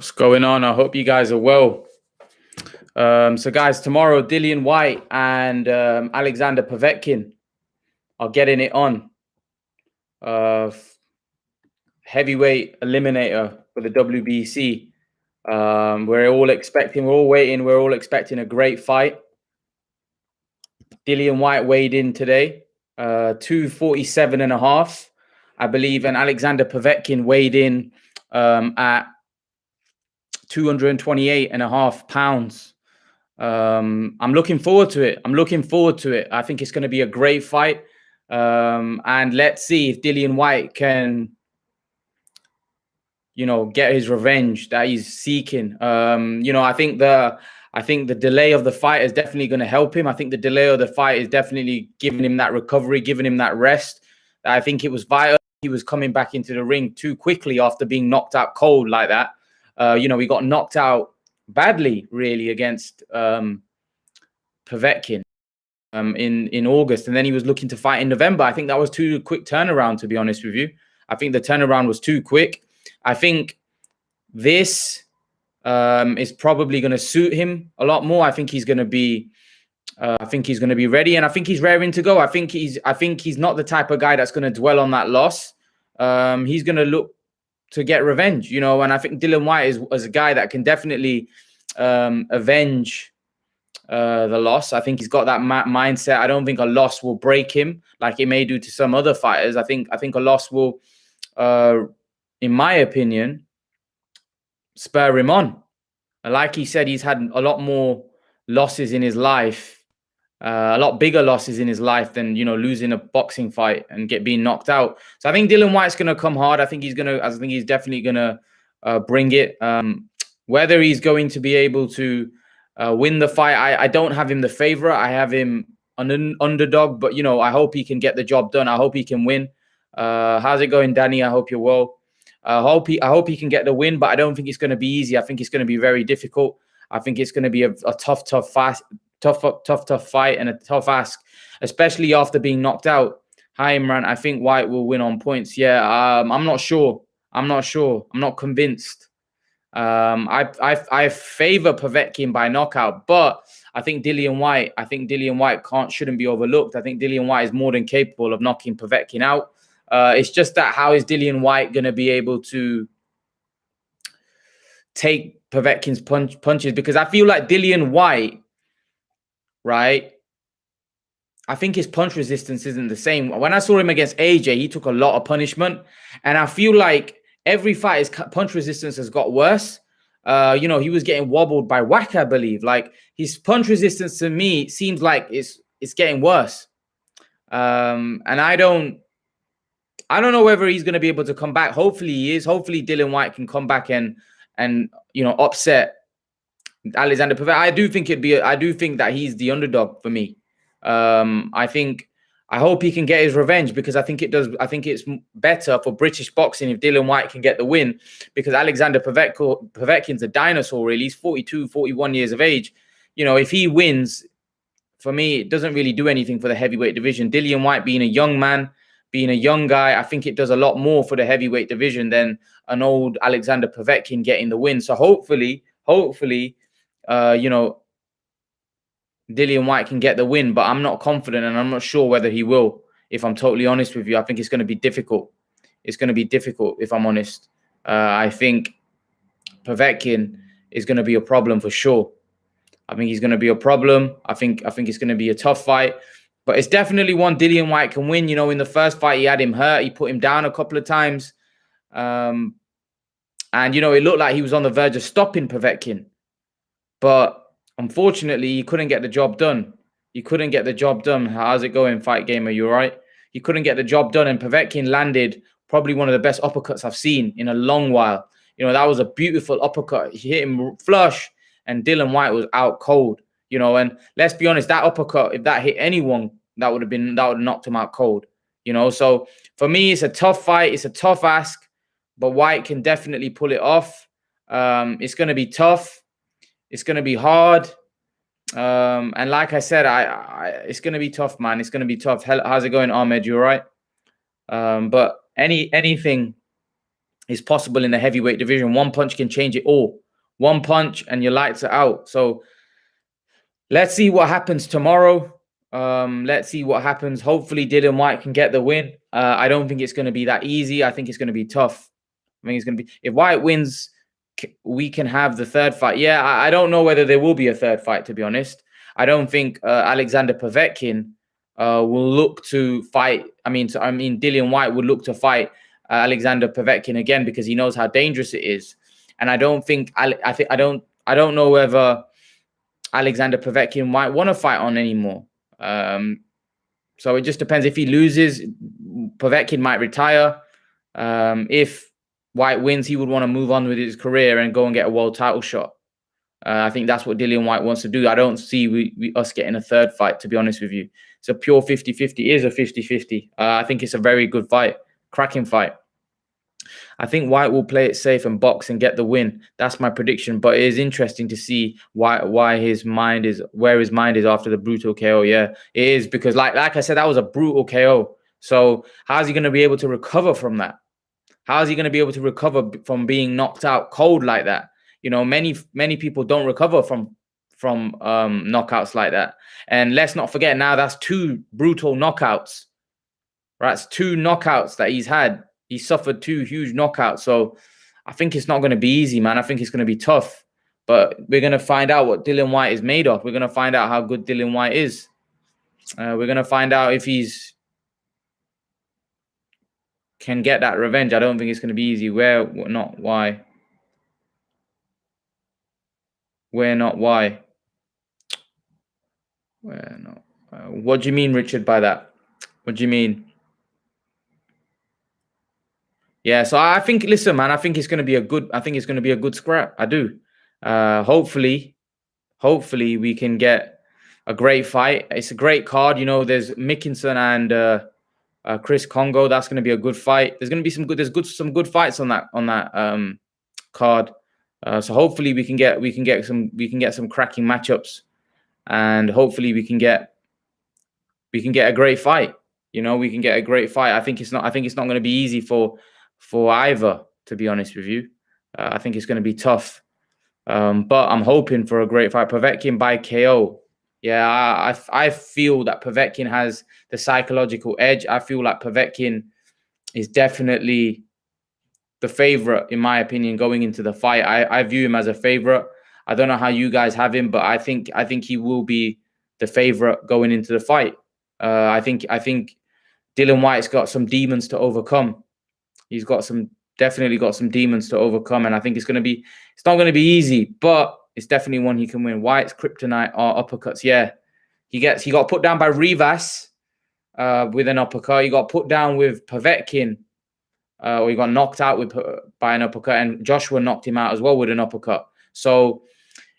What's going on? I hope you guys are well. So guys, tomorrow Dillian Whyte and Alexander Povetkin are getting it on. Heavyweight eliminator for the WBC. We're all expecting a great fight. Dillian Whyte weighed in today, 247.5, I believe, and Alexander Povetkin weighed in at 228.5 pounds. I'm looking forward to it. I think it's going to be a great fight. And let's see if Dillian Whyte can, get his revenge that he's seeking. I think the delay of the fight is definitely going to help him. I think the delay of the fight is definitely giving him that recovery, giving him that rest. I think it was vital. He was coming back into the ring too quickly after being knocked out cold like that. We got knocked out badly, really, against Povetkin in August, and then he was looking to fight in November. I think that was too quick turnaround, to be honest with you. I think the turnaround was too quick. I think this is probably going to suit him a lot more. I think he's going to be ready, and I think he's raring to go. I think he's not the type of guy that's going to dwell on that loss. He's going to look to get revenge, and I think Dillian Whyte is a guy that can definitely avenge the loss. I think he's got that mindset. I don't think a loss will break him like it may do to some other fighters. I think a loss will, in my opinion, spur him on. Like he said, he's had a lot more losses in his life, a lot bigger losses in his life than losing a boxing fight and being knocked out. So I think Dillian Whyte's going to come hard. I think he's definitely going to bring it. Whether he's going to be able to win the fight, I don't have him the favorite. I have him an underdog, but I hope he can get the job done. I hope he can win. How's it going, Danny? I hope you're well. I hope he can get the win, but I don't think it's going to be easy. I think it's going to be very difficult. I think it's going to be a tough fight and a tough ask, especially after being knocked out. Hi, Imran. I think Whyte will win on points. Yeah, I'm not sure. I'm not convinced. I favor Povetkin by knockout, but I think Dillian Whyte shouldn't be overlooked. I think Dillian Whyte is more than capable of knocking Povetkin out. It's just that how is Dillian Whyte going to be able to take Povetkin's punches? Because I feel like Dillian Whyte, right? I think his punch resistance isn't the same. When I saw him against AJ, he took a lot of punishment, and I feel like every fight his punch resistance has got worse. He was getting wobbled by Whack, I believe. Like his punch resistance to me seems like it's getting worse. And I don't know whether he's going to be able to come back. Hopefully he is. Hopefully Dillian Whyte can come back and upset Alexander Povetkin. I do think that he's the underdog for me. I hope he can get his revenge, because I think it's better for British boxing if Dillian Whyte can get the win, because Alexander Povetkin's a dinosaur, really. He's 42, 41 years of age. If he wins, for me, it doesn't really do anything for the heavyweight division. Dillian Whyte being a young man, being a young guy, I think it does a lot more for the heavyweight division than an old Alexander Povetkin getting the win. So hopefully, Dillian Whyte can get the win, but I'm not confident, and I'm not sure whether he will. If I'm totally honest with you, I think it's going to be difficult. It's going to be difficult, if I'm honest. I think Povetkin is going to be a problem for sure. I think he's going to be a problem. I think it's going to be a tough fight, but it's definitely one Dillian Whyte can win. In the first fight, he had him hurt. He put him down a couple of times. And, it looked like he was on the verge of stopping Povetkin. But unfortunately, he couldn't get the job done. How's it going, Fight Game? Are you all right? He couldn't get the job done, and Povetkin landed probably one of the best uppercuts I've seen in a long while. That was a beautiful uppercut. He hit him flush, and Dillian Whyte was out cold. And let's be honest, that uppercut, if that hit anyone, that would have knocked him out cold. So for me, it's a tough fight. It's a tough ask, but Whyte can definitely pull it off. It's going to be tough. It's going to be hard. And like I said, it's going to be tough, man. It's going to be tough. How's it going, Ahmed? You all right? But anything is possible in the heavyweight division. One punch can change it all. One punch and your lights are out. So let's see what happens tomorrow. Let's see what happens. Hopefully Dillian Whyte can get the win. I don't think it's going to be that easy. I think it's going to be tough. I think it's going to be, if Whyte wins, we can have the third fight. Yeah, I don't know whether there will be a third fight, to be honest. I don't think Alexander Povetkin will look to fight. I mean, Dillian Whyte would look to fight Alexander Povetkin again because he knows how dangerous it is. And I don't think I don't know whether Alexander Povetkin might want to fight on anymore. So it just depends. If he loses, Povetkin might retire. If Whyte wins, he would want to move on with his career and go and get a world title shot. I think that's what Dillian Whyte wants to do. I don't see us getting a third fight, to be honest with you. It's a pure 50-50. It is a 50-50. I think it's a very good fight. Cracking fight. I think Whyte will play it safe and box and get the win. That's my prediction. But it is interesting to see why his mind is where his mind is after the brutal KO. Yeah, it is, because like I said, that was a brutal KO. So how's he going to be able to recover from that? How is he going to be able to recover from being knocked out cold like that? You know, many people don't recover from knockouts like that. And let's not forget, now that's 2 brutal knockouts. Right, it's 2 knockouts that he's had. He suffered 2 huge knockouts. So I think it's not going to be easy, man. I think it's going to be tough. But we're going to find out what Dillian Whyte is made of. We're going to find out how good Dillian Whyte is. We're going to find out if he's can get that revenge. I don't think it's going to be easy. Where not why? Where not why? Where not? What do you mean, Richard, by that? What do you mean? Yeah, so I think, listen, man, I think it's going to be a good scrap. I do. Hopefully we can get a great fight. It's a great card. You know, there's Mickinson and Chris Congo. That's going to be a good fight. There's going to be some good fights on that card. So hopefully we can get some cracking matchups, and hopefully we can get a great fight. You know, we can get a great fight. I think it's not going to be easy for either, to be honest with you. I think it's going to be tough. But I'm hoping for a great fight. Povetkin by KO. Yeah, I feel that Povetkin has the psychological edge. I feel like Povetkin is definitely the favorite, in my opinion, going into the fight. I view him as a favorite. I don't know how you guys have him, but I think he will be the favorite going into the fight. I think Dillian Whyte's got some demons to overcome. He's definitely got some demons to overcome, and I think it's not going to be easy, but it's definitely one he can win. Whyte's kryptonite are uppercuts. Yeah, he got put down by Rivas with an uppercut. He got put down with Povetkin, or he got knocked out by an uppercut, and Joshua knocked him out as well with an uppercut. So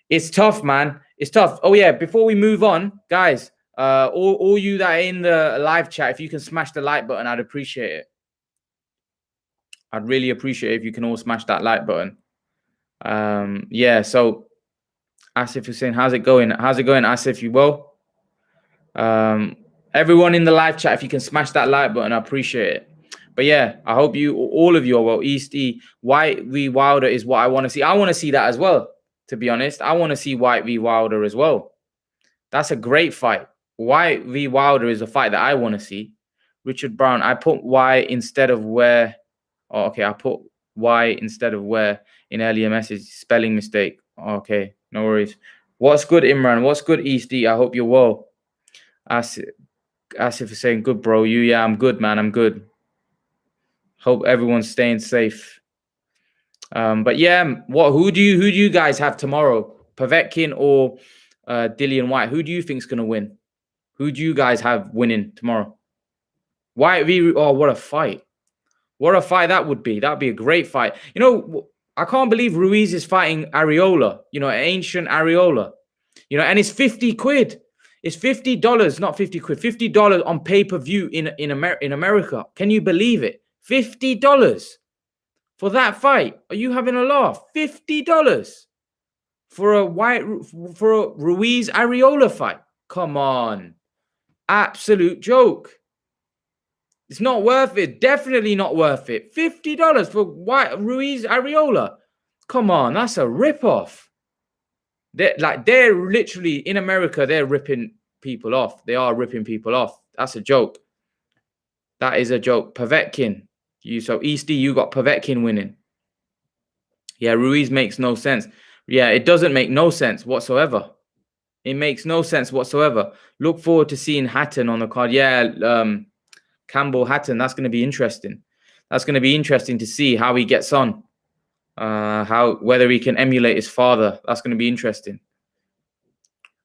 it's tough, man. It's tough. Oh yeah, before we move on, guys, all you that are in the live chat, if you can smash the like button, I'd appreciate it. I'd really appreciate it if you can all smash that like button. Yeah, so Asif is saying, how's it going? How's it going, Asif? You well? Everyone in the live chat, if you can smash that like button, I appreciate it. But yeah, I hope all of you are well. East E, Whyte v Wilder is what I want to see. I want to see that as well, to be honest. I want to see Whyte v Wilder as well. That's a great fight. Whyte v Wilder is a fight that I want to see. Richard Brown, I put Whyte instead of where. Oh, okay, I put Y instead of where in earlier message. Spelling mistake. Okay, no worries. What's good, Imran? What's good, East E? I hope you're well. Asif is saying, good, bro. Yeah, I'm good, man. I'm good. Hope everyone's staying safe. But yeah, who do you guys have tomorrow? Povetkin or Dillian Whyte? Who do you think is gonna win? Who do you guys have winning tomorrow? Whyte v. Oh, what a fight! What a fight that would be. That'd be a great fight. You know, I can't believe Ruiz is fighting Areola. You know, ancient Areola. You know, and it's 50 quid. It's $50, not 50 quid. $50 on pay-per-view in America. Can you believe it? $50 for that fight. Are you having a laugh? $50 for a Ruiz Areola fight. Come on. Absolute joke. It's not worth it. Definitely not worth it. $50 for Whyte Ruiz Areola. Come on, that's a ripoff. They're literally in America. They're ripping people off. They are ripping people off. That's a joke. That is a joke. Povetkin. So Easty, you got Povetkin winning. Yeah, Ruiz makes no sense. Yeah, it doesn't make no sense whatsoever. It makes no sense whatsoever. Look forward to seeing Hatton on the card. Yeah, Campbell Hatton. That's going to be interesting. That's going to be interesting to see how he gets on. Whether he can emulate his father. That's going to be interesting.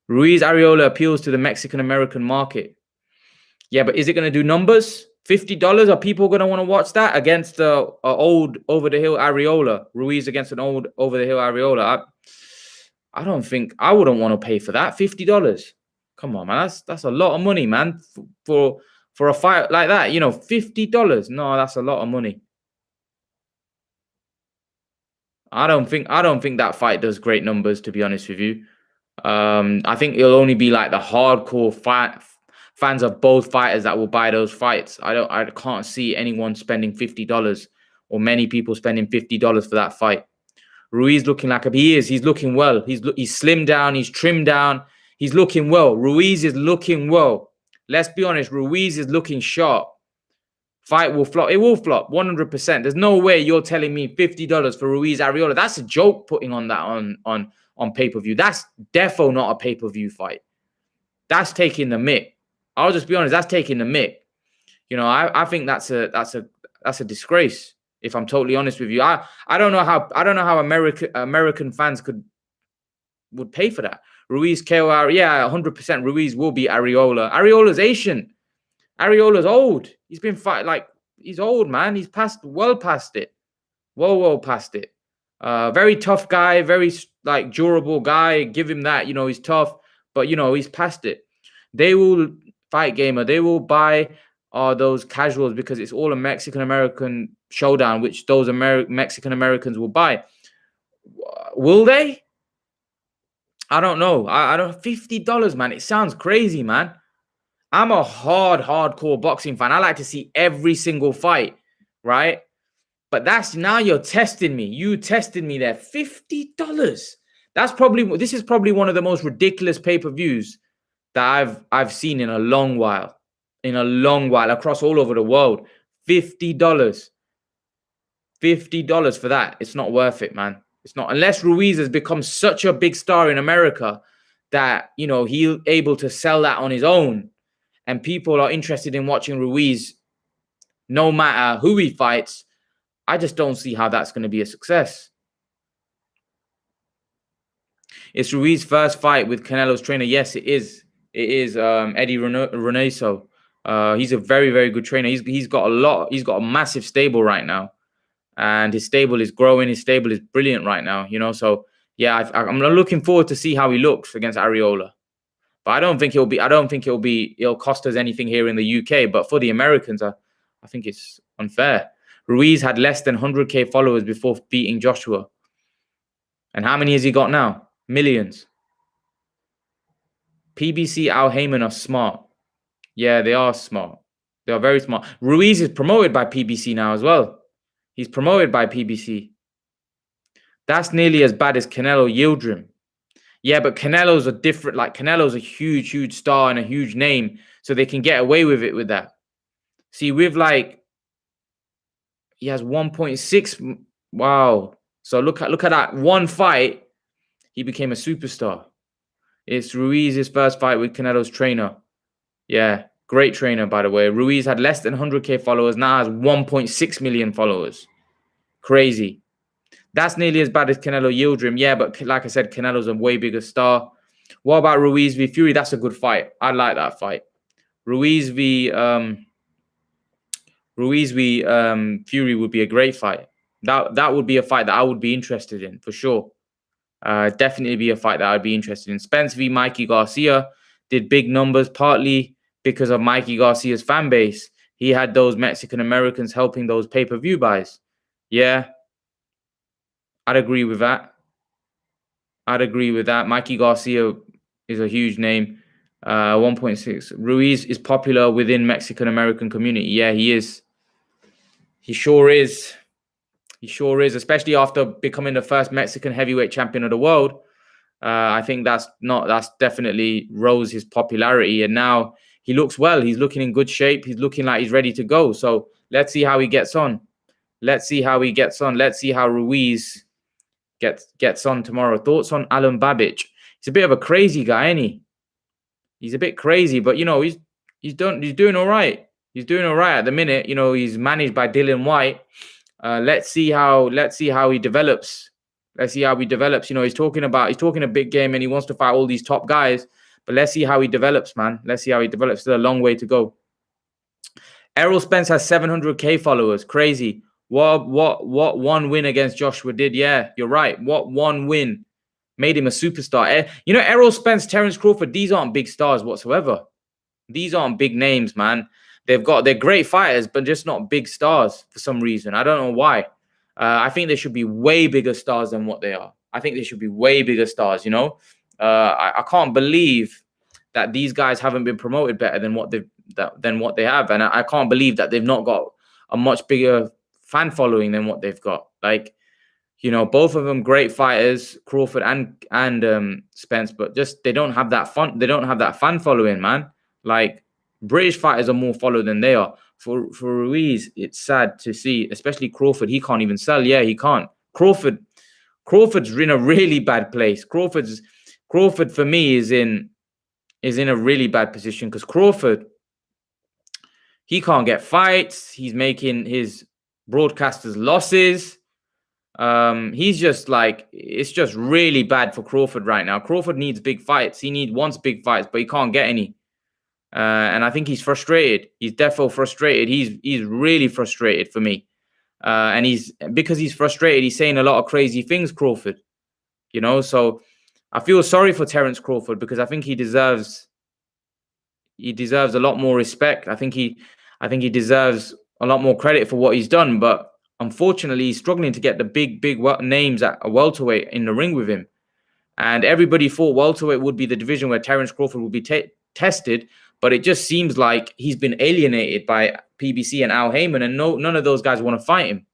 Ruiz Areola appeals to the Mexican American market. Yeah, but is it going to do numbers? $50? Are people going to want to watch that against the old over the hill Areola? Ruiz against an old over the hill Areola. I don't think I wouldn't want to pay for that. $50. Come on, man. That's a lot of money, man. For a fight like that, you know, $50. No, that's a lot of money. I don't think that fight does great numbers, to be honest with you. I think it'll only be like the hardcore fans of both fighters that will buy those fights. I can't see anyone spending $50 or many people spending $50 for that fight. Ruiz looking like he's looking well. He's slimmed down, he's trimmed down, he's looking well. Ruiz is looking well. Let's be honest, Ruiz is looking sharp. Fight will flop. It will flop 100%. There's no way you're telling me $50 for Ruiz Areola. That's a joke putting on that on pay-per-view. That's defo not a pay-per-view fight. That's taking the mick. I'll just be honest, that's taking the mick. You know, I think that's a disgrace, if I'm totally honest with you. I don't know how American fans would pay for that. Ruiz KO, yeah, 100% Ruiz will be Areola. Areola's Asian. Areola's old. He's been he's old, man. He's well past it. Well past it. Very tough guy, very durable guy. Give him that. You know, he's tough, but you know, he's past it. They will Fight Gamer. They will buy those casuals because it's all a Mexican American showdown, which those Mexican Americans will buy. Will they? I don't know. I don't. $50, man. It sounds crazy, man. I'm a hardcore boxing fan. I like to see every single fight, right? But now you're testing me. You tested me there. $50. This is probably one of the most ridiculous pay-per-views that I've seen in a long while. Across all over the world. $50. $50 for that. It's not worth it, man. It's not, unless Ruiz has become such a big star in America that, you know, he's able to sell that on his own. And people are interested in watching Ruiz no matter who he fights. I just don't see how that's going to be a success. It's Ruiz's first fight with Canelo's trainer. Yes, it is. It is Eddie Reneso. He's a very, very good trainer. He's got a massive stable right now. And his stable is growing. His stable is brilliant right now, you know. So, yeah, I'm looking forward to see how he looks against Areola. But I don't think it'll cost us anything here in the UK. But for the Americans, I think it's unfair. Ruiz had less than 100K followers before beating Joshua. And how many has he got now? Millions. PBC Al Heyman are smart. Yeah, they are smart. They are very smart. Ruiz is promoted by PBC now as well. He's promoted by PBC. That's nearly as bad as Canelo Yildirim. Yeah, but Canelo's Canelo's a huge star and a huge name, so they can get away with it with that. See, with he has 1.6. Wow. So look at that one fight. He became a superstar. It's Ruiz's first fight with Canelo's trainer. Yeah, great trainer, by the way. Ruiz had less than 100K followers. Now has 1.6 million followers. Crazy. That's nearly as bad as Canelo Yildirim. Yeah, but like I said, Canelo's a way bigger star. What about Ruiz v Fury? That's a good fight. I like that fight. Ruiz v Fury would be a great fight. That would be a fight that I would be interested in for sure. Definitely be a fight that I'd be interested in. Spence v Mikey Garcia did big numbers, partly because of Mikey Garcia's fan base. He had those Mexican Americans helping those pay-per-view buys. Yeah, I'd agree with that. Mikey Garcia is a huge name. 1.6. Ruiz is popular within Mexican American community. Yeah, he is. He sure is. He sure is, especially after becoming the first Mexican heavyweight champion of the world. I think that's definitely rose his popularity, and now he looks well. He's looking in good shape. He's looking like he's ready to go. So let's see how he gets on. Let's see how he gets on. Let's see how Ruiz gets on tomorrow. Thoughts on Alan Babic? He's a bit of a crazy guy, ain't he? He's a bit crazy, but he's doing all right. He's doing all right at the minute. He's managed by Dillian Whyte. Let's see how he develops. Let's see how he develops. He's talking a big game and he wants to fight all these top guys. But let's see how he develops, man. Let's see how he develops. There's a long way to go. Errol Spence has 700k followers. Crazy. What one win against Joshua did? Yeah, you're right. What one win made him a superstar. Errol Spence, Terence Crawford, these aren't big stars whatsoever. These aren't big names, man. They're great fighters, but just not big stars for some reason. I don't know why. I think they should be way bigger stars than what they are. I think they should be way bigger stars, I can't believe that these guys haven't been promoted better than what they have. And I can't believe that they've not got a much bigger fan following than what they've got. Like, both of them great fighters, Crawford and Spence, but just they don't have that fun. They don't have that fan following, man. Like, British fighters are more followed than they are. For Ruiz, it's sad to see, especially Crawford. He can't even sell. Yeah, he can't. Crawford's in a really bad place. Crawford for me is in a really bad position because Crawford, he can't get fights. He's making his broadcasters losses. He's just like, it's just really bad for Crawford right now. Crawford needs big fights. He wants big fights, but he can't get any. And I think he's frustrated. He's defo frustrated. He's really frustrated for me. And because he's frustrated, he's saying a lot of crazy things, Crawford. So I feel sorry for Terence Crawford because I think he deserves a lot more respect. I think he deserves a lot more credit for what he's done. But unfortunately, he's struggling to get the big names at a welterweight in the ring with him. And everybody thought welterweight would be the division where Terence Crawford would be tested. But it just seems like he's been alienated by PBC and Al Heyman, and none of those guys want to fight him.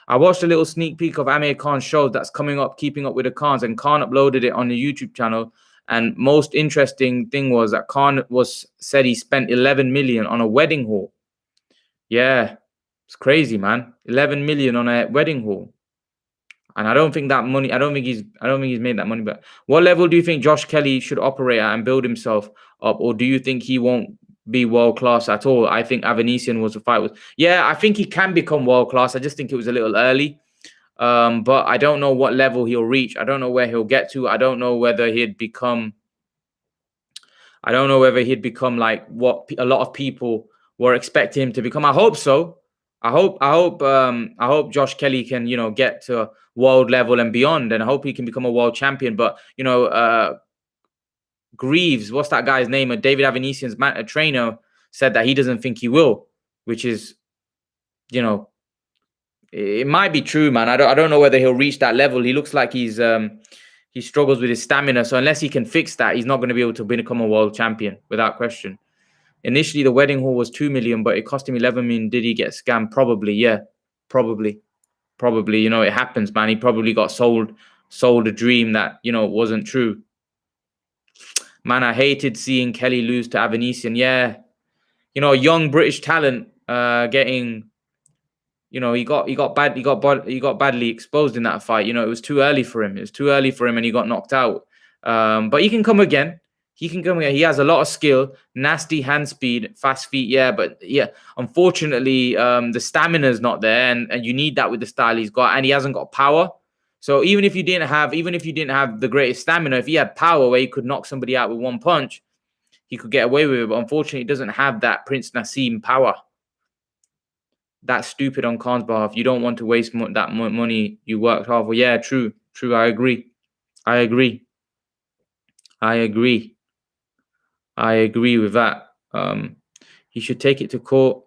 I watched a little sneak peek of Amir Khan's show that's coming up, Keeping Up with the Khans, and Khan uploaded it on the YouTube channel. And most interesting thing was that Khan said he spent 11 million on a wedding hall. Yeah, it's crazy, man. 11 million on a wedding hall. And I don't think he's made that money back. What level do you think Josh Kelly should operate at and build himself up? Or do you think he won't be world class at all? I think Avanesian was a fight with. Yeah, I think he can become world class. I just think it was a little early. But I don't know what level he'll reach. I don't know where he'll get to. I don't know whether he'd become like what a lot of people were expecting him to become. I hope so. I hope Josh Kelly can, get to world level and beyond, and I hope he can become a world champion. But Greaves, what's that guy's name? David Avanesian's trainer said that he doesn't think he will, which is, it might be true, man. I don't know whether he'll reach that level. He looks like he struggles with his stamina. So unless he can fix that, he's not going to be able to become a world champion without question. Initially, the wedding hall was 2 million, but it cost him 11 million. Did he get scammed? Probably, yeah. Probably. It happens, man. He probably got sold a dream that, wasn't true. Man, I hated seeing Kelly lose to Avanesian. Yeah. Young British talent getting, he got badly exposed in that fight. It was too early for him. And he got knocked out. But he can come again. He has a lot of skill, nasty hand speed, fast feet. Yeah, but yeah, unfortunately, the stamina is not there, and you need that with the style he's got, and he hasn't got power. So even if you didn't have the greatest stamina, if he had power where he could knock somebody out with one punch, he could get away with it. But unfortunately, he doesn't have that Prince Nassim power. That's stupid on Khan's behalf. You don't want to waste that money you worked hard for. Yeah, true. I agree with that. He should take it to court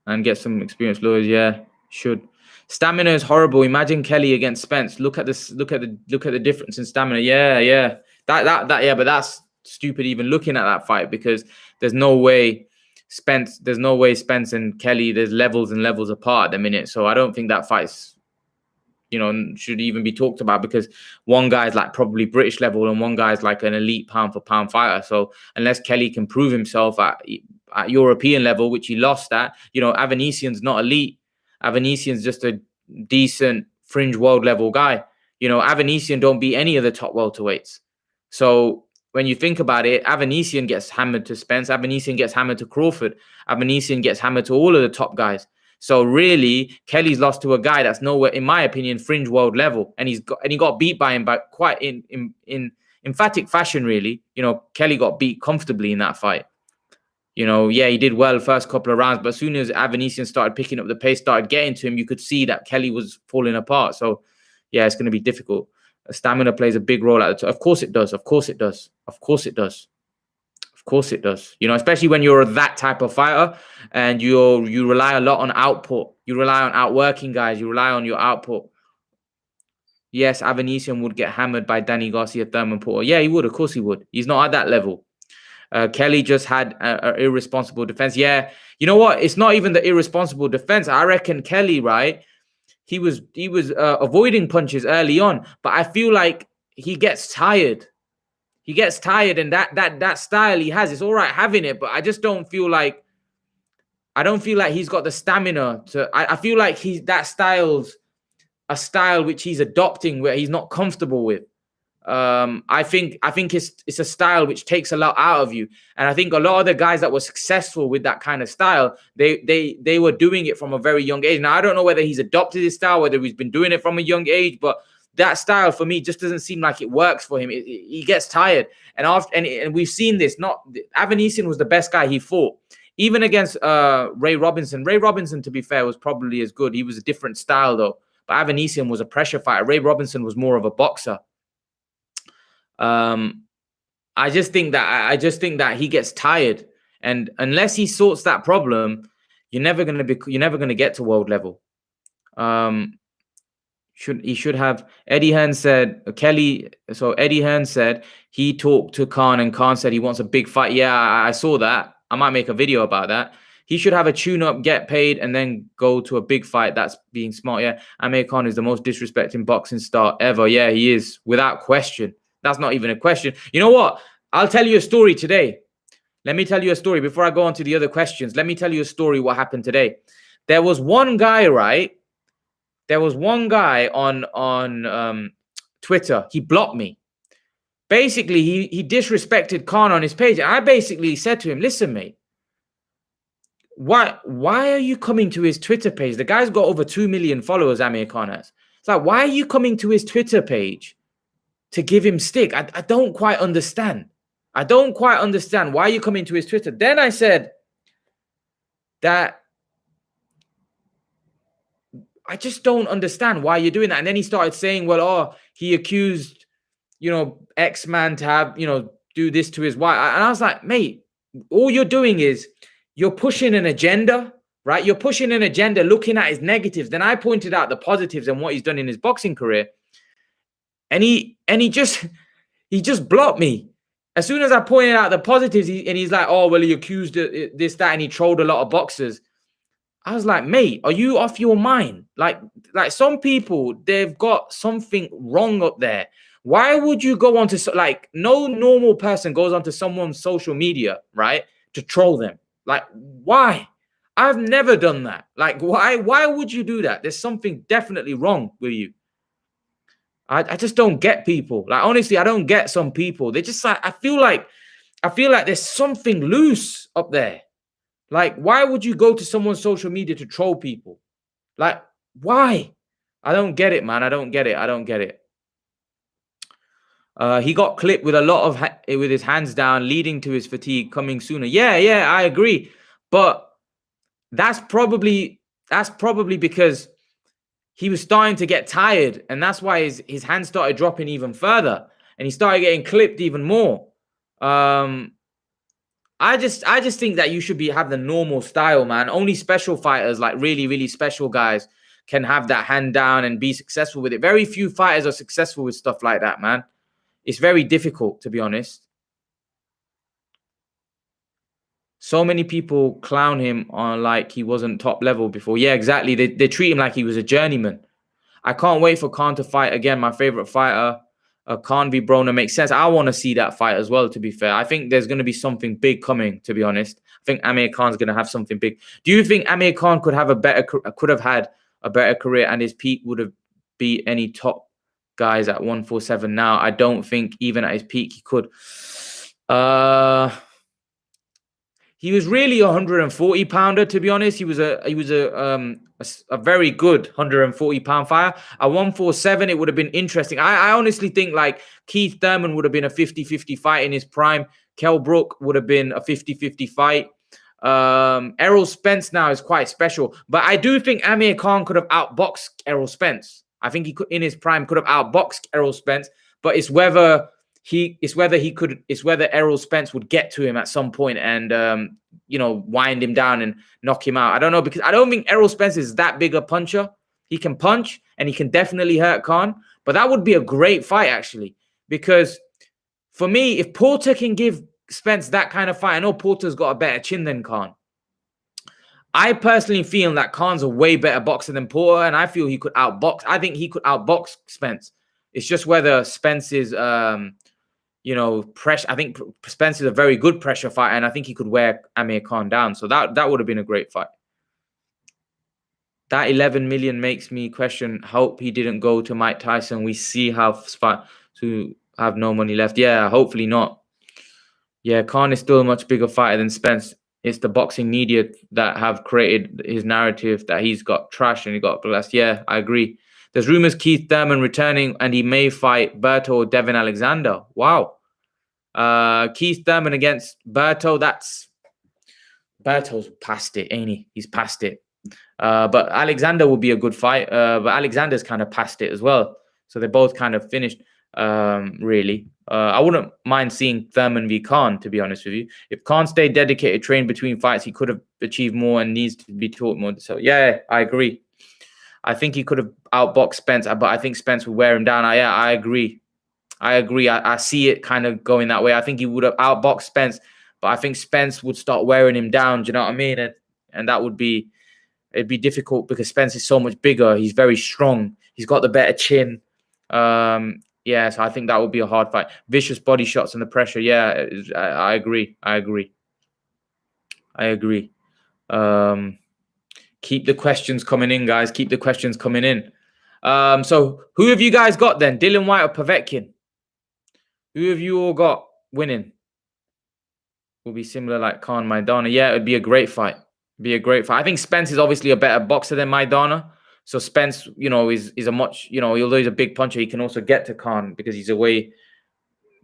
and get some experienced lawyers. Yeah, should. Stamina is horrible. Imagine Kelly against Spence. Look at this. Look at the difference in stamina. Yeah. But stupid even looking at that fight, because there's no way Spence and Kelly, there's levels and levels apart at the minute. So I don't think that fight's, should even be talked about, because one guy's like probably British level and one guy's like an elite pound for pound fighter. So unless Kelly can prove himself at European level, which he lost at, Avanesian's not elite. Avanesian's just a decent fringe world level guy. Avanesian don't beat any of the top welterweights. So when you think about it, Avanesian gets hammered to Spence, Avanesian gets hammered to Crawford, Avanesian gets hammered to all of the top guys. So really, Kelly's lost to a guy that's nowhere, in my opinion, fringe world level, and he got beat by him by quite in emphatic fashion. Really, Kelly got beat comfortably in that fight. He did well first couple of rounds, but as soon as Avanesian started picking up the pace, started getting to him, you could see that Kelly was falling apart. So yeah, it's going to be difficult. Stamina plays a big role at the top. Of course it does. Of course it does. Of course it does. Of course it does. Especially when you're that type of fighter and you rely a lot on output. You rely on outworking guys. You rely on your output. Yes, Avanesian would get hammered by Danny Garcia, Thurman Porter. Yeah, he would. Of course he would. He's not at that level. Kelly just had an irresponsible defense. Yeah, you know what? It's not even the irresponsible defense. I reckon Kelly, right? He was avoiding punches early on, but I feel like he gets tired. He gets tired, and that style he has, it's all right having it, but I just don't feel like he's got the stamina to. I feel like that style's a style which he's adopting where he's not comfortable with. I think it's a style which takes a lot out of you, and I think a lot of the guys that were successful with that kind of style, they were doing it from a very young age. Now I don't know whether he's adopted his style, whether he's been doing it from a young age, but that style for me just doesn't seem like it works for him. He gets tired, and we've seen this. Not Avanesian was the best guy he fought, even against Ray Robinson. Ray Robinson, to be fair, was probably as good. He was a different style though, but Avanesian was a pressure fighter. Ray Robinson was more of a boxer. I just think that he gets tired, and unless he sorts that problem, you're never gonna get to world level. He should have. Eddie Hearn said Kelly. So Eddie Hearn said he talked to Khan, and Khan said he wants a big fight. Yeah, I saw that. I might make a video about that. He should have a tune-up, get paid, and then go to a big fight. That's being smart. Yeah, Amir Khan is the most disrespecting boxing star ever. Yeah, he is, without question. That's not even a question. You know what? I'll tell you a story today. Let me tell you a story before I go on to the other questions. Let me tell you a story what happened today. There was one guy, right? There was one guy on Twitter. He blocked me. Basically, he disrespected Khan on his page. And I basically said to him, listen, mate, why are you coming to his Twitter page? The guy's got over 2 million followers, Amir Khan has. It's like, why are you coming to his Twitter page to give him stick? I don't quite understand. I don't quite understand why you coming to his Twitter. Then I said that I just don't understand why you're doing that. And then he started saying, well, he accused, X-Man to have, do this to his wife. And I was like, mate, all you're doing is you're pushing an agenda, right? You're pushing an agenda looking at his negatives. Then I pointed out the positives and what he's done in his boxing career. And he just blocked me. As soon as I pointed out the positives, he's like, oh, well, he accused this, that, and he trolled a lot of boxers. I was like, mate, are you off your mind? Like some people, they've got something wrong up there. Why would you go on to, like, no normal person goes onto someone's social media, right, to troll them? Like, why? I've never done that. Like, why would you do that? There's something definitely wrong with you. I just don't get people. Like, honestly, I don't get some people. They just like, I feel like there's something loose up there. Like, why would you go to someone's social media to troll people? Like, why? I don't get it, man. I don't get it. He got clipped with a lot of with his hands down, leading to his fatigue coming sooner. Yeah, I agree. But that's probably because he was starting to get tired, and that's why his hands started dropping even further, and he started getting clipped even more. I just think that you should have the normal style, man. Only special fighters, like really, really special guys, can have that hand down and be successful with it. Very few fighters are successful with stuff like that, man. It's very difficult, to be honest. So many people clown him on like he wasn't top level before. Yeah, exactly. They treat him like he was a journeyman. I can't wait for Khan to fight again. My favorite fighter, Khan v Broner makes sense. I want to see that fight as well. To be fair, I think there's going to be something big coming. To be honest, I think Amir Khan's going to have something big. Do you think Amir Khan could have had a better career and his peak would have beat any top guys at 147 now? I don't think even at his peak he could. He was really a 140 pounder, to be honest. He was a very good 140 pound fighter. At 147, it would have been interesting. I honestly think like Keith Thurman would have been a 50-50 fight in his prime. Kell Brook would have been a 50-50 fight. Errol Spence now is quite special, but I do think Amir Khan could have outboxed Errol Spence. I think he could in his prime could have outboxed Errol Spence, but it's whether Errol Spence would get to him at some point and wind him down and knock him out. I don't know, because I don't think Errol Spence is that big a puncher. He can punch and he can definitely hurt Khan, but that would be a great fight actually, because for me, if Porter can give Spence that kind of fight, I know Porter's got a better chin than Khan. I personally feel that Khan's a way better boxer than Porter, and I feel he could outbox. I think he could outbox Spence. It's just whether Spence is pressure. I think Spence is a very good pressure fighter, and I think he could wear Amir Khan down. So that would have been a great fight. That 11 million makes me question. Hope he didn't go to Mike Tyson. We see how to have no money left. Yeah, hopefully not. Yeah, Khan is still a much bigger fighter than Spence. It's the boxing media that have created his narrative that he's got trash and he got blessed. Yeah, I agree. There's rumors Keith Thurman returning and he may fight Berto or Devin Alexander. Wow. Keith Thurman against Berto. Berto's past it, ain't he? He's past it. But Alexander will be a good fight. But Alexander's kind of past it as well. So they're both kind of finished, really. I wouldn't mind seeing Thurman v Khan, to be honest with you. If Khan stayed dedicated, trained between fights, he could have achieved more and needs to be taught more. So, yeah, I agree. I think he could have outboxed Spence, but I think Spence would wear him down. I agree. I see it kind of going that way. I think he would have outboxed Spence, but I think Spence would start wearing him down. Do you know what I mean? And that it'd be difficult because Spence is so much bigger. He's very strong. He's got the better chin. Yeah, so I think that would be a hard fight. Vicious body shots and the pressure. Yeah, I agree. Keep the questions coming in, guys. Keep the questions coming in. So who have you guys got then? Dillian Whyte or Povetkin? Who have you all got winning? Will be similar like Khan Maidana. Yeah, it'd be a great fight. I think Spence is obviously a better boxer than Maidana. So Spence, is a much, although he's a big puncher, he can also get to Khan because he's a way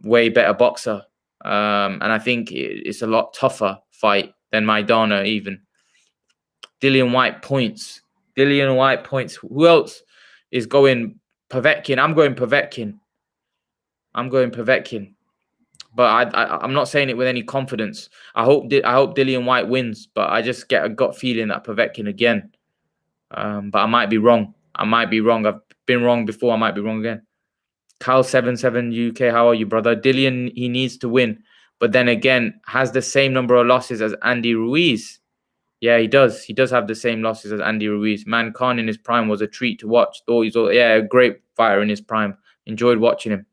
better boxer. And I think it's a lot tougher fight than Maidana even. Dillian Whyte points. Who else is going Povetkin? I'm going Povetkin. But I'm not saying it with any confidence. I hope Dillian Whyte wins, but I just get a gut feeling that Povetkin again. But I might be wrong. I've been wrong before. I might be wrong again. Cal77 UK, how are you, brother? Dillian, he needs to win, but then again, has the same number of losses as Andy Ruiz. Yeah, he does. He does have the same losses as Andy Ruiz. Man, Khan in his prime was a treat to watch. He's a great fighter in his prime. Enjoyed watching him.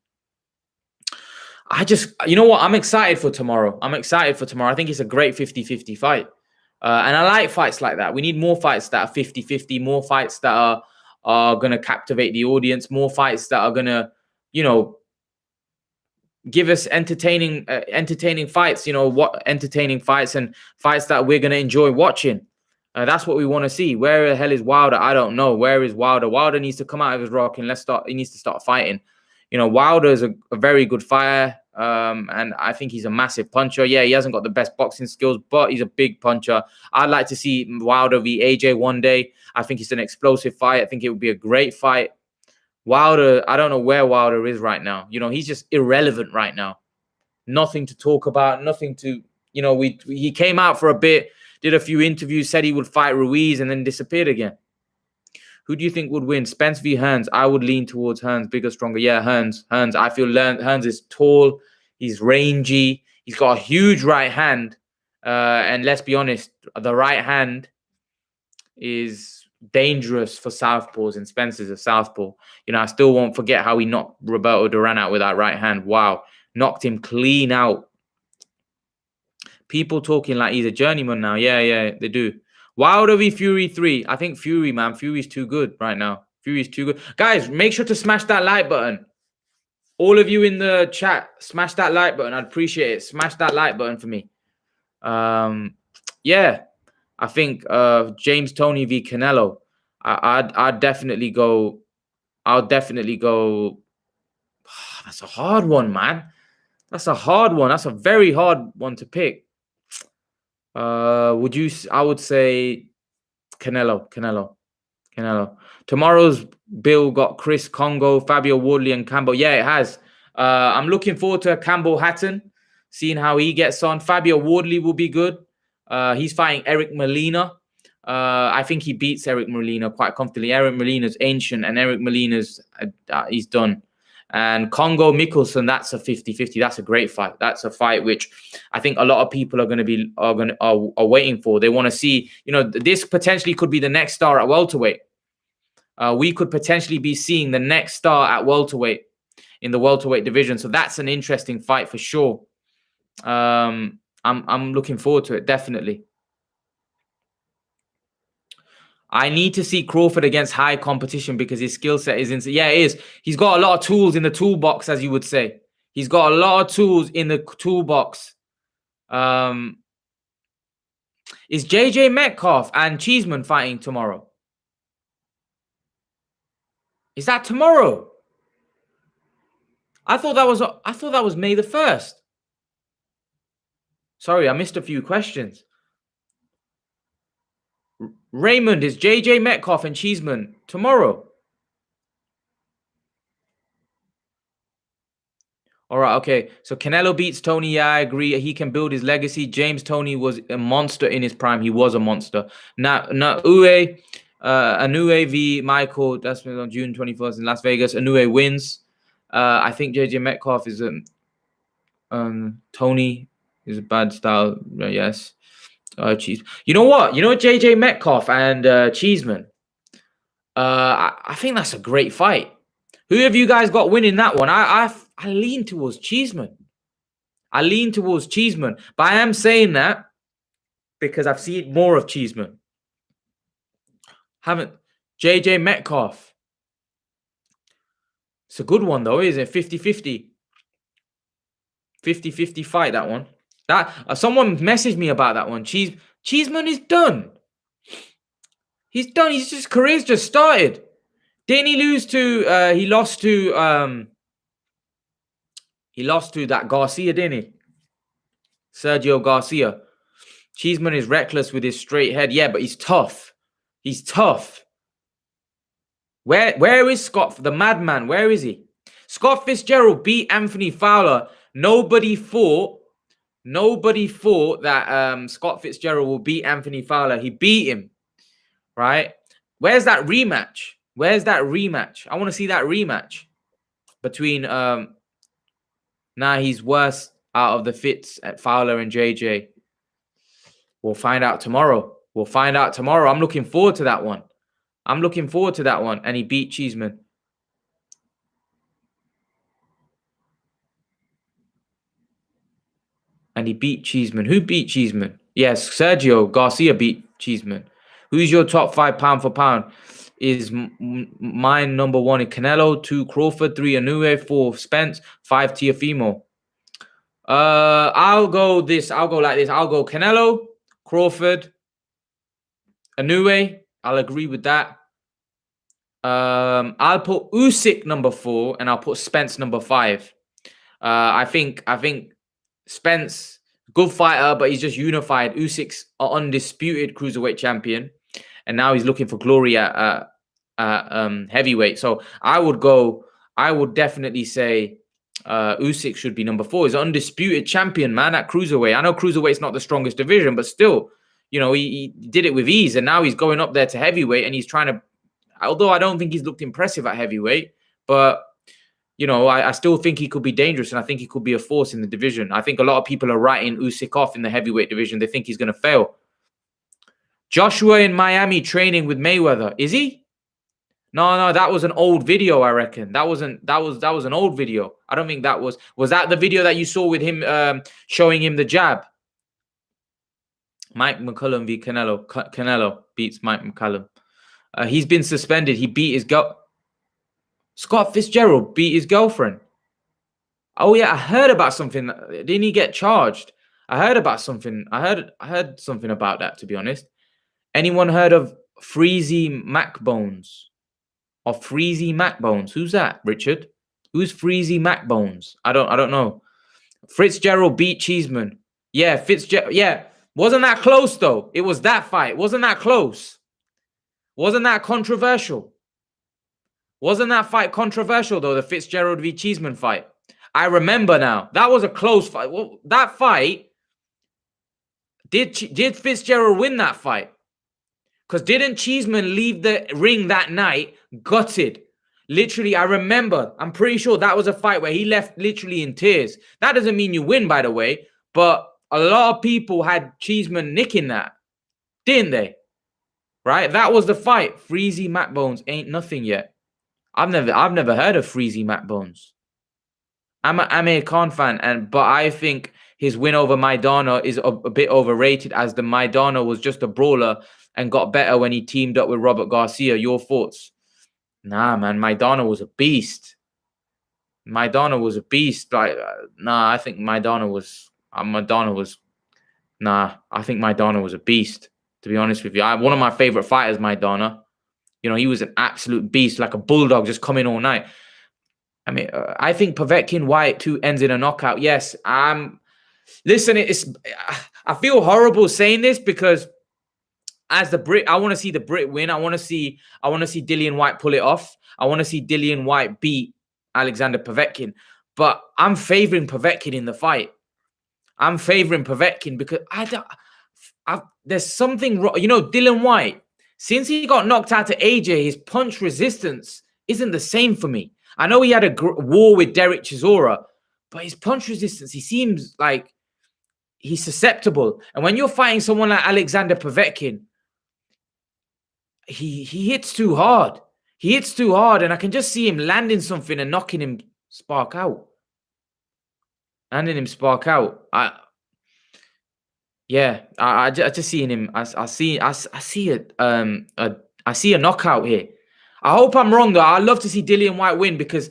You know what? I'm excited for tomorrow. I think it's a great 50-50 fight. And I like fights like that. We need more fights that are 50-50, more fights that are going to captivate the audience, more fights that are going to, give us entertaining fights, entertaining fights and fights that we're going to enjoy watching. That's what we want to see. Where the hell is Wilder? I don't know. Where is Wilder? Wilder needs to come out of his rock and he needs to start fighting. Wilder is a very good fighter. And I think he's a massive puncher. Yeah, he hasn't got the best boxing skills, but he's a big puncher. I'd like to see Wilder v AJ one day. I think it's an explosive fight. I think it would be a great fight. Wilder, I don't know where Wilder is right now. He's just irrelevant right now. Nothing to talk about, nothing to, he came out for a bit, did a few interviews, said he would fight Ruiz and then disappeared again. Who do you think would win? Spence v Hearns. I would lean towards Hearns, bigger, stronger. Yeah, Hearns. I feel Hearns is tall. He's rangy. He's got a huge right hand. And let's be honest, the right hand is dangerous for southpaws, and Spencer's a southpaw. You know, I still won't forget how he knocked Roberto Duran out with that right hand. Wow, knocked him clean out. People talking like he's a journeyman now. Yeah, they do. Wilder v Fury 3. I think Fury, man. Fury's too good right now. Fury's too good. Guys, make sure to smash that like button. All of you in the chat, smash that like button. I'd appreciate it. Smash that like button for me. Yeah, I think James Toney v Canelo. I'd definitely go. I'll definitely go. That's a hard one, man. That's a hard one. That's a very hard one to pick. Would you? I would say Canelo. Tomorrow's bill got Chris Congo, Fabio Wardley, and Campbell. Yeah, it has. I'm looking forward to Campbell Hatton, seeing how he gets on. Fabio Wardley will be good. He's fighting Eric Molina. I think he beats Eric Molina quite comfortably. Eric Molina's ancient, and Eric Molina's he's done. And Congo Mickelson, that's a 50-50. That's a great fight. That's a fight which I think a lot of people are going to be are waiting for. They want to see, you know, this potentially could be the next star at welterweight. We could potentially be seeing the next star at welterweight in the welterweight division. So that's an interesting fight for sure. I'm looking forward to it, definitely. I need to see Crawford against high competition because his skill set is insane. Yeah, it is. He's got a lot of tools in the toolbox, as you would say. He's got a lot of tools in the toolbox. Is JJ Metcalf and Cheeseman fighting tomorrow? Is that tomorrow? I thought that was May the 1st. Sorry, I missed a few questions. Raymond, is JJ Metcalf and Cheeseman tomorrow? All right, okay. So Canelo beats Tony. Yeah, I agree. He can build his legacy. James Toney was a monster in his prime. He was a monster. Now, Inoue v. Michael. That's on June 21st in Las Vegas. Inoue wins. I think JJ Metcalf is Tony is a bad style. Yes. Cheese. You know what? You know JJ Metcalf and Cheeseman. I think that's a great fight. Who have you guys got winning that one? I lean towards Cheeseman. But I am saying that because I've seen more of Cheeseman. Haven't JJ Metcalf. It's a good one though, isn't it? 50-50. 50-50 fight, that one. That someone messaged me about that one. Cheeseman is done. He's done. His career's just started. Didn't he lose to he lost to that Garcia, didn't he? Sergio Garcia. Cheeseman is reckless with his straight head. Yeah, but he's tough. He's tough. Where is Scott, the madman? Where is he? Scott Fitzgerald beat Anthony Fowler. Nobody thought that Scott Fitzgerald will beat Anthony Fowler. He beat him, right? Where's that rematch? I want to see that rematch between he's worse out of the Fitz at Fowler and JJ. We'll find out tomorrow. I'm looking forward to that one. And he beat Cheeseman. Who beat Cheeseman? Yes, Sergio Garcia beat Cheeseman. Who's your top 5 pound for pound? Is mine number 1 in Canelo, 2 Crawford, 3 Inoue, 4 Spence, 5 Teofimo. I'll go like this. I'll go Canelo, Crawford, Inoue. I'll agree with that. I'll put Usyk number 4 and I'll put Spence number 5. I think Spence, good fighter, but he's just unified. Usyk's an undisputed cruiserweight champion, and now he's looking for glory at heavyweight. So I would definitely say Usyk should be number 4. He's an undisputed champion, man, at cruiserweight. I know cruiserweight's not the strongest division, but still, you know, he did it with ease, and now he's going up there to heavyweight, and he's trying to, although I don't think he's looked impressive at heavyweight, but you know, I still think he could be dangerous, and I think he could be a force in the division. I think a lot of people are writing Usyk off in the heavyweight division. They think he's going to fail. Joshua in Miami training with Mayweather. Is he? No, that was an old video, I reckon. That was an old video. I don't think that was that the video that you saw with him showing him the jab? Mike McCallum v. Canelo. Canelo beats Mike McCallum. He's been suspended. He beat his Scott Fitzgerald beat his girlfriend. Oh yeah, I heard about something. Didn't he get charged? I heard about something. I heard something about that, to be honest. Anyone heard of Freezy Macbones? Or Freezy Macbones? Who's that, Richard? Who's Freezy Macbones? I don't know. Fitzgerald beat Cheeseman. Yeah, Fitzgerald. Yeah, wasn't that close though? It was that fight. Wasn't that close? Wasn't that controversial? Wasn't that fight controversial though? The Fitzgerald v Cheeseman fight. I remember now. That was a close fight. Well, that fight. Did Fitzgerald win that fight? Because didn't Cheeseman leave the ring that night gutted? Literally, I remember. I'm pretty sure that was a fight where he left literally in tears. That doesn't mean you win, by the way. But a lot of people had Cheeseman nicking that, didn't they? Right? That was the fight. Freezy Macbones ain't nothing yet. I've never heard of Freezy Macbones. I'm an Amir Khan fan, but I think his win over Maidana is a bit overrated, as the Maidana was just a brawler and got better when he teamed up with Robert Garcia. Your thoughts? Nah, man, Maidana was a beast. Maidana was a beast. Like, I think Maidana was. I think Maidana was a beast. To be honest with you, one of my favorite fighters, Maidana. You know, he was an absolute beast, like a bulldog, just coming all night. I mean, I think Povetkin Whyte 2 ends in a knockout. Yes, listen, I feel horrible saying this because as the Brit, I want to see the Brit win. I want to see Dillian Whyte pull it off. I want to see Dillian Whyte beat Alexander Povetkin. But I'm favoring Povetkin in the fight. I'm favoring Povetkin because there's something wrong. You know, Dillian Whyte, since he got knocked out to AJ, his punch resistance isn't the same for me. I know he had a war with Derek Chisora, but his punch resistance, he seems like he's susceptible. And when you're fighting someone like Alexander Povetkin, he hits too hard. He hits too hard, and I can just see him landing something and knocking him spark out. I just seeing him. I see a knockout here. I hope I'm wrong though. I'd love to see Dillian Whyte win because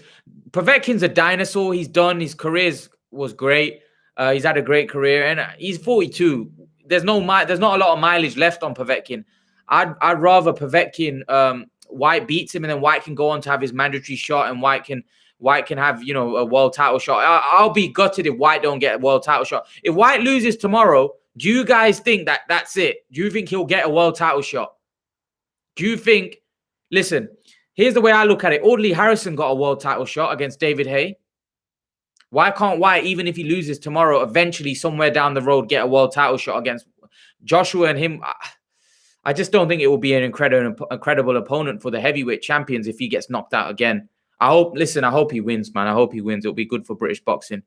Povetkin's a dinosaur. He's done. His career was great. He's had a great career, and he's 42. There's not a lot of mileage left on Povetkin. I'd rather Povetkin Whyte beats him, and then Whyte can go on to have his mandatory shot, and Whyte can have, you know, a world title shot. I'll be gutted if Whyte don't get a world title shot. If Whyte loses tomorrow, do you guys think that that's it? Do you think he'll get a world title shot? Do you think? Listen, here's the way I look at it. Audley Harrison got a world title shot against David Haye. Why can't Whyte, even if he loses tomorrow, eventually somewhere down the road get a world title shot against Joshua and him? I just don't think it will be an incredible opponent for the heavyweight champions if he gets knocked out again. I hope he wins, man. I hope he wins. It'll be good for British boxing.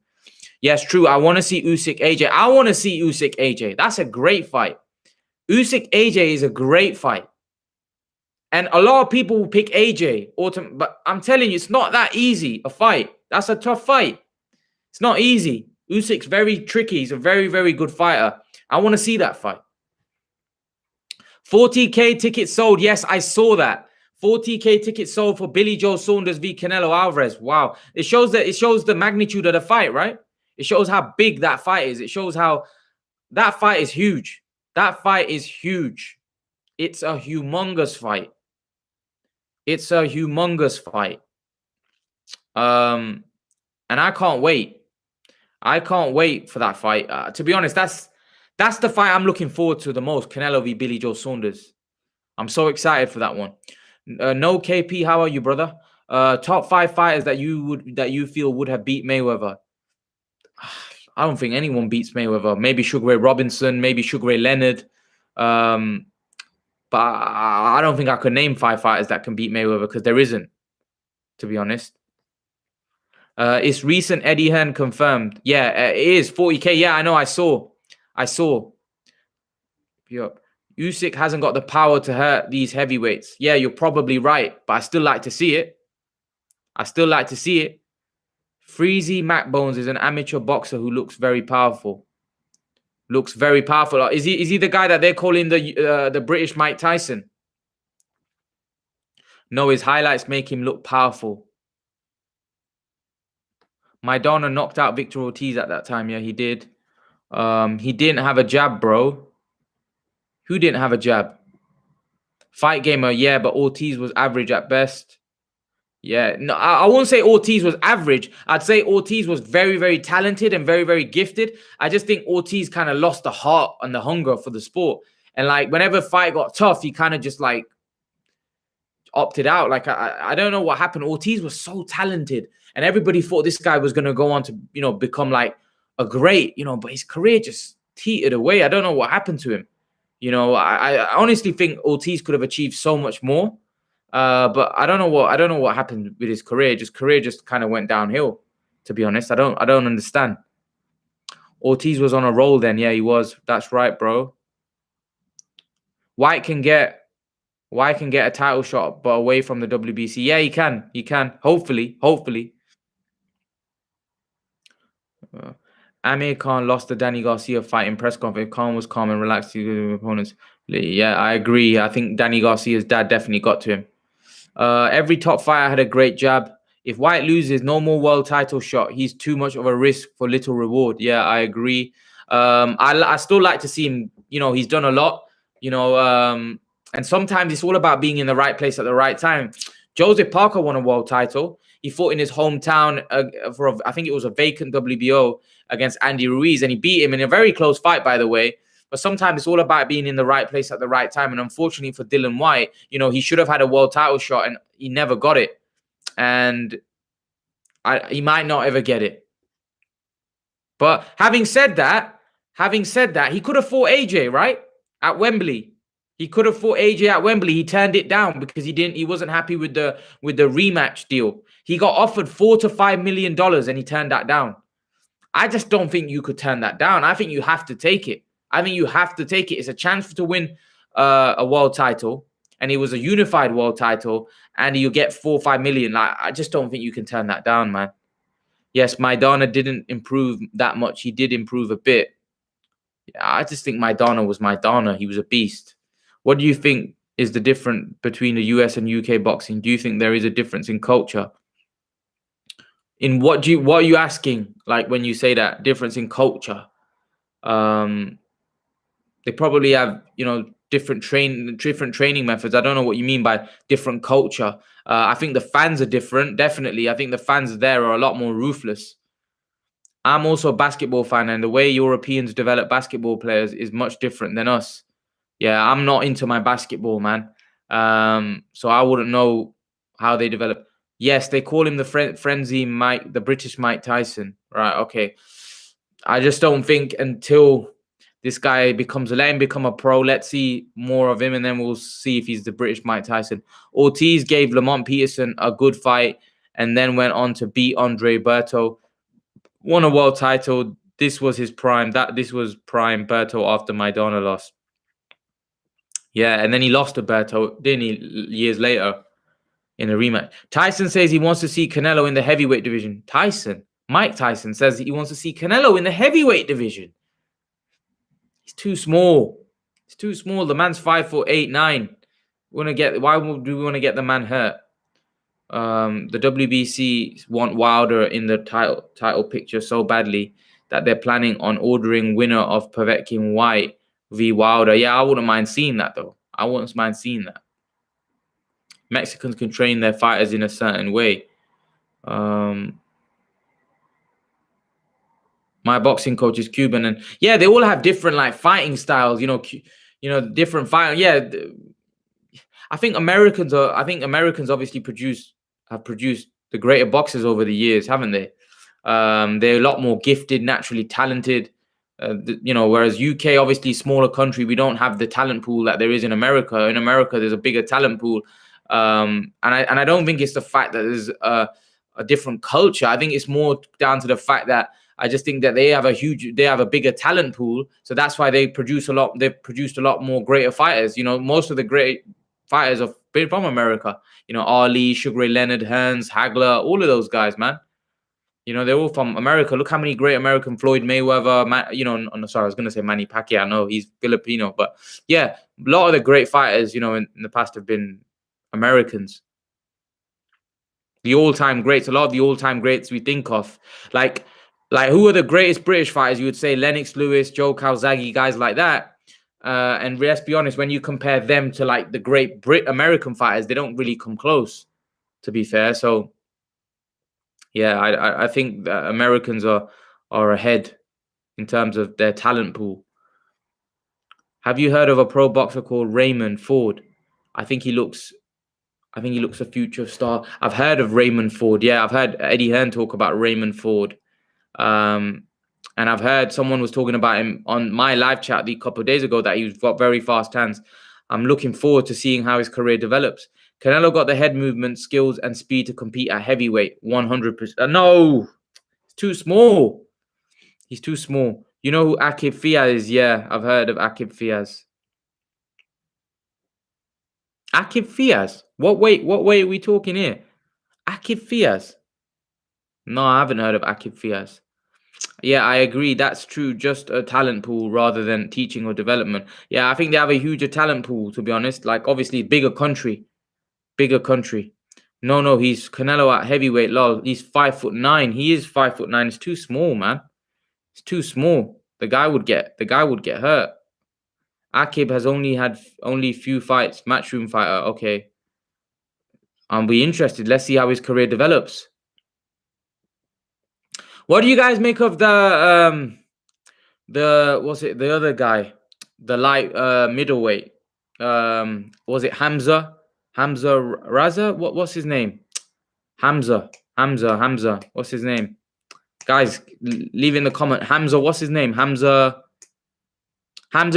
Yes, true. I want to see Usyk AJ. I want to see Usyk AJ. That's a great fight. Usyk AJ is a great fight. And a lot of people will pick AJ. But I'm telling you, it's not that easy a fight. That's a tough fight. It's not easy. Usyk's very tricky. He's a very, very good fighter. I want to see that fight. 40K tickets sold. Yes, I saw that. 40K tickets sold for Billy Joe Saunders v Canelo Alvarez. Wow. It shows the magnitude of the fight, right? It shows how big that fight is. It shows how that fight is huge. That fight is huge. It's a humongous fight. It's a humongous fight. And I can't wait. I can't wait for that fight. To be honest, that's the fight I'm looking forward to the most. Canelo v Billy Joe Saunders. I'm so excited for that one. No KP, how are you, brother? Top 5 fighters that you feel would have beat Mayweather. I don't think anyone beats Mayweather. Maybe Sugar Ray Robinson, maybe Sugar Ray Leonard. But I don't think I could name 5 fighters that can beat Mayweather because there isn't, to be honest. It's recent Eddie Hearn confirmed. Yeah, it is 40K. Yeah, I know. I saw. Yep. Usyk hasn't got the power to hurt these heavyweights. Yeah, you're probably right, but I still like to see it. Freezy Macbones is an amateur boxer who looks very powerful. Is he the guy that they're calling the British Mike Tyson? No, his highlights make him look powerful. Maidana knocked out Victor Ortiz at that time. Yeah, he did. He didn't have a jab, bro. Who didn't have a jab? Fight Gamer, yeah, but Ortiz was average at best. Yeah, no, I won't say Ortiz was average. I'd say Ortiz was very, very talented and very, very gifted. I just think Ortiz kind of lost the heart and the hunger for the sport. And like whenever fight got tough, he kind of just like opted out. Like I don't know what happened. Ortiz was so talented, and everybody thought this guy was gonna go on to become like a great, but his career just teetered away. I don't know what happened to him. I honestly think Ortiz could have achieved so much more. But I don't know what happened with his career. Career just kind of went downhill, to be honest. I don't understand. Ortiz was on a roll then. Yeah, he was. That's right, bro. Whyte can get a title shot, but away from the WBC. Yeah, he can. Hopefully. Amir Khan lost the Danny Garcia fight in press conference. Khan was calm and relaxed to the opponents. Yeah, I agree. I think Danny Garcia's dad definitely got to him. Every top fighter had a great jab. If Whyte loses, no more world title shot. He's too much of a risk for little reward. Yeah, I agree. I still like to see him. He's done a lot. And sometimes it's all about being in the right place at the right time. Joseph Parker won a world title. He fought in his hometown I think it was a vacant WBO against Andy Ruiz, and he beat him in a very close fight, by the way. But sometimes it's all about being in the right place at the right time. And unfortunately for Dillian Whyte, he should have had a world title shot and he never got it. And he might not ever get it. But having said that, he could have fought AJ, right? At Wembley. He could have fought AJ at Wembley. He turned it down because he wasn't happy with the rematch deal. He got offered $4 to $5 million and he turned that down. I just don't think you could turn that down. I think you have to take it. It's a chance to win a world title, and it was a unified world title, and you get $4 or $5 million. Like, I just don't think you can turn that down, man. Yes, Maidana didn't improve that much. He did improve a bit. Yeah, I just think Maidana was Maidana. He was a beast. What do you think is the difference between the US and UK boxing? Do you think there is a difference in culture? In what are you asking? Like when you say that difference in culture? They probably have, different training methods. I don't know what you mean by different culture. I think the fans are different. Definitely. I think the fans there are a lot more ruthless. I'm also a basketball fan, and the way Europeans develop basketball players is much different than us. Yeah, I'm not into my basketball, man. So I wouldn't know how they develop. Yes, they call him the frenzy Mike, the British Mike Tyson. Right, okay. I just don't think until this guy let him become a pro. Let's see more of him, and then we'll see if he's the British Mike Tyson. Ortiz gave Lamont Peterson a good fight and then went on to beat Andre Berto. Won a world title. This was his prime. This was prime Berto after Maidana lost. Yeah, and then he lost to Berto, didn't he, years later in a rematch. Tyson says he wants to see Canelo in the heavyweight division. Mike Tyson says he wants to see Canelo in the heavyweight division. He's too small. The man's 5'8", 9". Why do we want to get the man hurt? The WBC want Wilder in the title picture so badly that they're planning on ordering winner of Povetkin Whyte v Wilder. Yeah, I wouldn't mind seeing that though. Mexicans can train their fighters in a certain way. My boxing coach is Cuban, and yeah, they all have different like fighting styles. Different fighting. Yeah, I think Americans obviously have produced the greater boxers over the years, haven't they? They're a lot more gifted, naturally talented. Whereas UK, obviously smaller country, we don't have the talent pool that there is in America. In America, there's a bigger talent pool, and I don't think it's the fact that there's a different culture. I think it's more down to the fact that I just think that they have a bigger talent pool, so that's why they produce a lot. They've produced a lot more greater fighters. You know, most of the great fighters have been from America. You know, Ali, Sugar Ray Leonard, Hearns, Hagler, all of those guys, man. You know, they're all from America. Look how many great American, Floyd Mayweather, sorry, I was going to say Manny Pacquiao. No, he's Filipino. But yeah, a lot of the great fighters, you know, in the past have been Americans. The all-time greats, a lot of the all-time greats we think of. Like who are the greatest British fighters? You would say Lennox Lewis, Joe Calzaghe, guys like that. And let's be honest, when you compare them to like the great American fighters, they don't really come close, to be fair. So yeah, I think that Americans are ahead in terms of their talent pool. Have you heard of a pro boxer called Raymond Ford? I think he looks a future star. I've heard of Raymond Ford. Yeah, I've heard Eddie Hearn talk about Raymond Ford. And I've heard someone was talking about him on my live chat a couple of days ago that he's got very fast hands. I'm looking forward to seeing how his career develops. Canelo got the head movement, skills, and speed to compete at heavyweight. 100%. No, it's too small. He's too small. You know who Akib Fiaz is? Yeah, I've heard of Akib Fiaz. Akib Fiaz? What weight are we talking here? Akib Fiaz? No, I haven't heard of Akib Fiaz. Yeah, I agree. That's true. Just a talent pool rather than teaching or development. Yeah, I think they have a huger talent pool, to be honest. Like, obviously, bigger country. No, he's Canelo at heavyweight. Lol, he's 5'9". He is 5'9". It's too small, man. It's too small. The guy would get hurt. Akib has only few fights. Matchroom fighter. Okay, I'll be interested. Let's see how his career develops. What do you guys make of the other guy, the light middleweight? Was it Hamza Raza? What's his name? Hamza. What's his name? Guys, leave in the comment. Hamza, what's his name? Hamza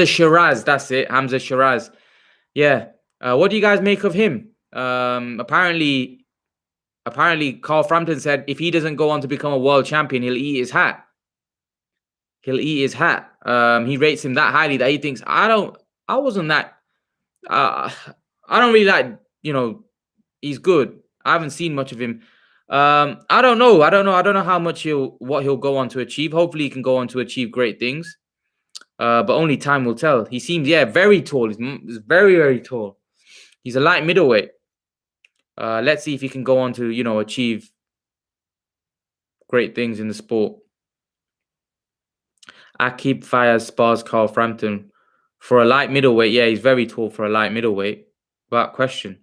Shiraz. That's it. Hamza Shiraz. Yeah. What do you guys make of him? Apparently Carl Frampton said if he doesn't go on to become a world champion, he'll eat his hat. He rates him that highly that he thinks I don't really like, you know, he's good. I haven't seen much of him. I don't know how much he'll go on to achieve. Hopefully he can go on to achieve great things. But only time will tell. He seems, very tall. He's very, very tall. He's a light middleweight. Let's see if he can go on to, you know, achieve great things in the sport. Akib Fiaz spars Carl Frampton for a light middleweight. Yeah, he's very tall for a light middleweight. Without question.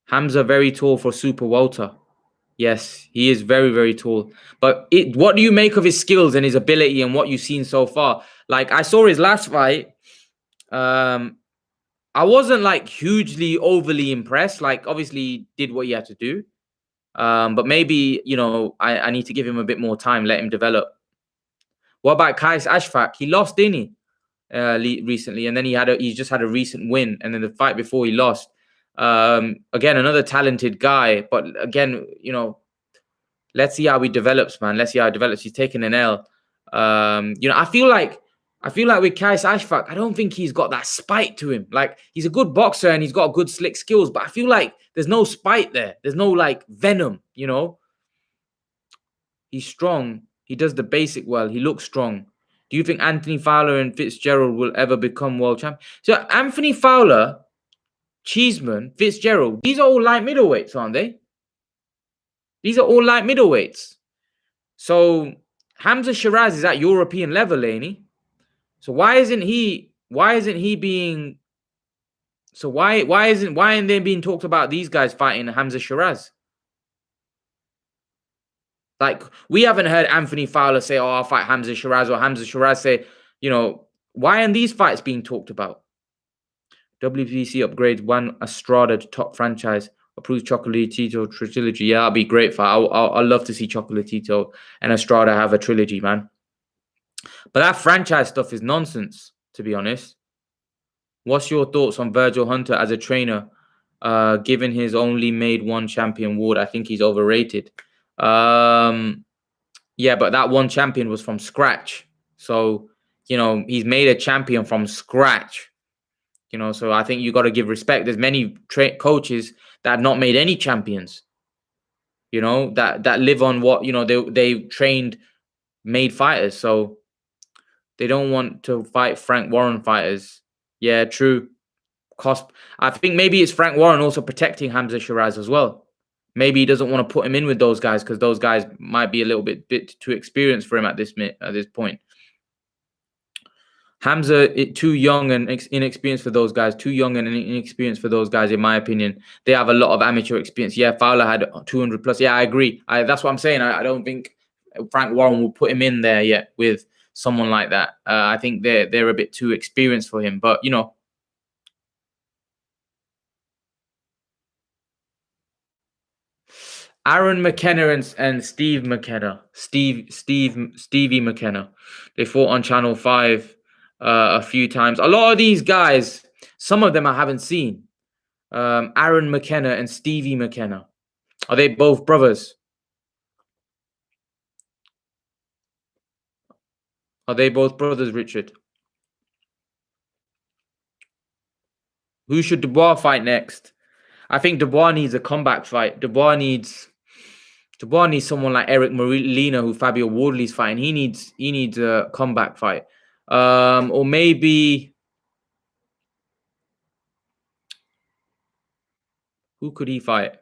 Hamza very tall for super welter. Yes, he is very, very tall. But what do you make of his skills and his ability and what you've seen so far? Like, I saw his last fight. I wasn't like hugely overly impressed. Like, obviously he did what he had to do. But maybe, you know, I need to give him a bit more time, let him develop. What about Kais Ashfaq? He lost, didn't he? Recently, and then he just had a recent win, and then the fight before he lost. Again, another talented guy, but again, you know, let's see how he develops, man. Let's see how he develops. He's taking an L. You know, I feel like with Kais Ashfaq, I don't think he's got that spite to him. Like, he's a good boxer and he's got good slick skills, but I feel like there's no spite there. There's no like venom, you know. He's strong. He does the basic well. He looks strong. Do you think Anthony Fowler and Fitzgerald will ever become world champions? So Anthony Fowler, Cheeseman, Fitzgerald, these are all light middleweights, aren't they? These are all light middleweights. So Hamza Shiraz is at European level, ain't he? So why aren't they being talked about these guys fighting Hamza Shiraz? Like, we haven't heard Anthony Fowler say, "Oh, I'll fight Hamza Shiraz," or Hamza Shiraz say, you know, why aren't these fights being talked about? WBC upgrades Juan Estrada to top franchise, approves Chocolatito trilogy. Yeah, that'll be great fight. I'll love to see Chocolatito and Estrada have a trilogy, man. But that franchise stuff is nonsense, to be honest. What's your thoughts on Virgil Hunter as a trainer? Given his only made one champion award, I think he's overrated. Yeah, but that one champion was from scratch. So, he's made a champion from scratch. So I think you got to give respect. There's many coaches that have not made any champions. That live on what they trained, made fighters. So they don't want to fight Frank Warren fighters. Yeah, true. I think maybe it's Frank Warren also protecting Hamza Shiraz as well. Maybe he doesn't want to put him in with those guys because those guys might be a little bit too experienced for him at this point. Hamza, too young and inexperienced for those guys. Too young and inexperienced for those guys, in my opinion. They have a lot of amateur experience. Yeah, Fowler had 200 plus. Yeah, I agree. That's what I'm saying. I don't think Frank Warren will put him in there yet with someone like that. I think they're a bit too experienced for him. But Aaron McKenna and Steve McKenna, Stevie McKenna, they fought on Channel 5 a few times. A lot of these guys, some of them I haven't seen. Aaron McKenna and Stevie McKenna, are they both brothers? Are they both brothers, Richard? Who should Dubois fight next? I think Dubois needs a comeback fight. Dubois needs someone like Eric Molina, who Fabio Wardley's fighting. He needs a comeback fight. Or maybe who could he fight?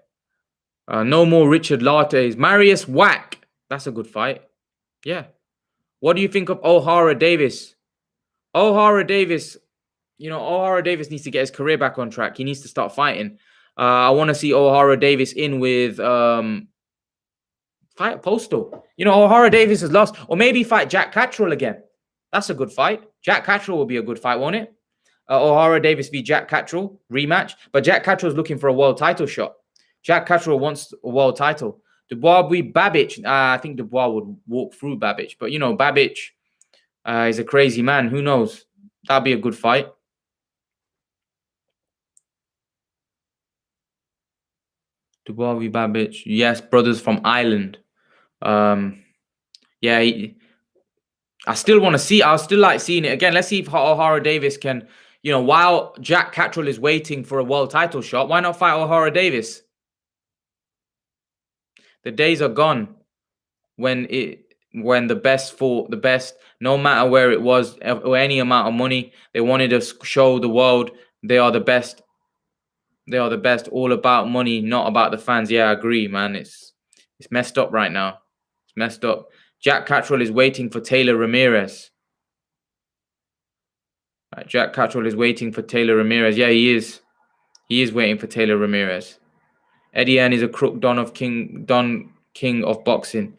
No more Richard Lattes. Marius Whack. That's a good fight. Yeah. What do you think of O'Hara Davis? O'Hara Davis needs to get his career back on track. He needs to start fighting. I want to see O'Hara Davis in with fight Postal. O'Hara Davis has lost. Or maybe fight Jack Catterall again. That's a good fight. Jack Catterall will be a good fight, won't it? O'Hara Davis v. Jack Catterall rematch. But Jack Catterall's looking for a world title shot. Jack Catterall wants a world title. Dubois v. Babic. I think Dubois would walk through Babic. But, Babic is a crazy man. Who knows? That'll be a good fight. Dubois v. Babic. Yes, brothers from Ireland. Yeah, I still want to see. I still like seeing it again. Let's see if O'Hara Davis can, while Jack Catterall is waiting for a world title shot, why not fight O'Hara Davis? The days are gone when the best fought the best, no matter where it was or any amount of money. They wanted to show the world they are the best. They are the best. All about money, not about the fans. Yeah, I agree, man. It's messed up right now. It's messed up. Jack Catterall is waiting for Taylor Ramirez. Right, Jack Catterall is waiting for Taylor Ramirez. Yeah, he is. He is waiting for Taylor Ramirez. Eddie Hearn is a crook Don King of boxing.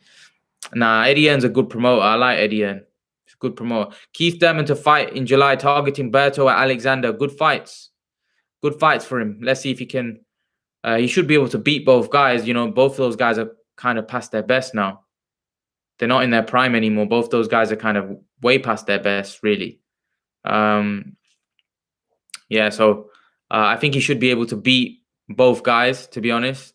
Nah, Eddie Hearn's a good promoter. I like Eddie Hearn. He's a good promoter. Keith Thurman to fight in July, targeting Berto at Alexander. Good fights. Good fights for him. Let's see if he can. He should be able to beat both guys. Both of those guys are kind of past their best now. They're not in their prime anymore. Both those guys are kind of way past their best, really. Yeah, so I think he should be able to beat both guys, to be honest.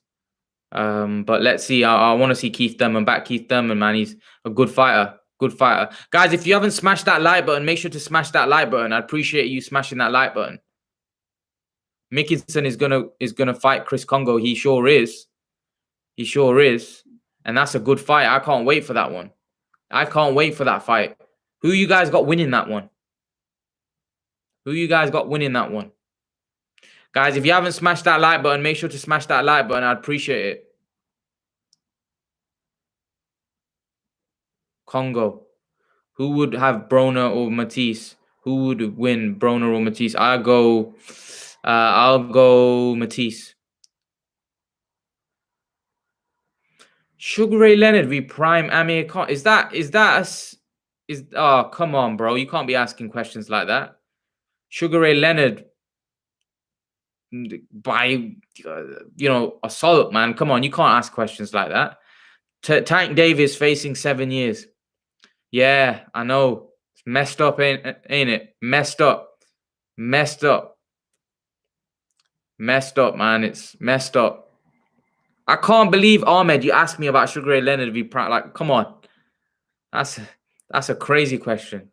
But let's see. I want to see Keith Thurman back. Keith Thurman, man, he's a good fighter. Good fighter. Guys, if you haven't smashed that like button, make sure to smash that like button. I appreciate you smashing that like button. Mickinson is gonna fight Chris Congo. He sure is. He sure is. And that's a good fight. I can't wait for that one. I can't wait for that fight. Who you guys got winning that one? Who you guys got winning that one? Guys, if you haven't smashed that like button, make sure to smash that like button. I'd appreciate it. Congo. Who would have Broner or Matisse? Who would win, Broner or Matisse? I'll go Matisse. Sugar Ray Leonard v Prime Amir Khan. Oh, come on, bro. You can't be asking questions like that. Sugar Ray Leonard by assault, man. Come on, you can't ask questions like that. Tank Davis facing 7 years. Yeah, I know. It's messed up, ain't it? Messed up. Messed up. Messed up, man. It's messed up. I can't believe, Ahmed, you asked me about Sugar Ray Leonard v. Prime. Like, come on. That's a crazy question.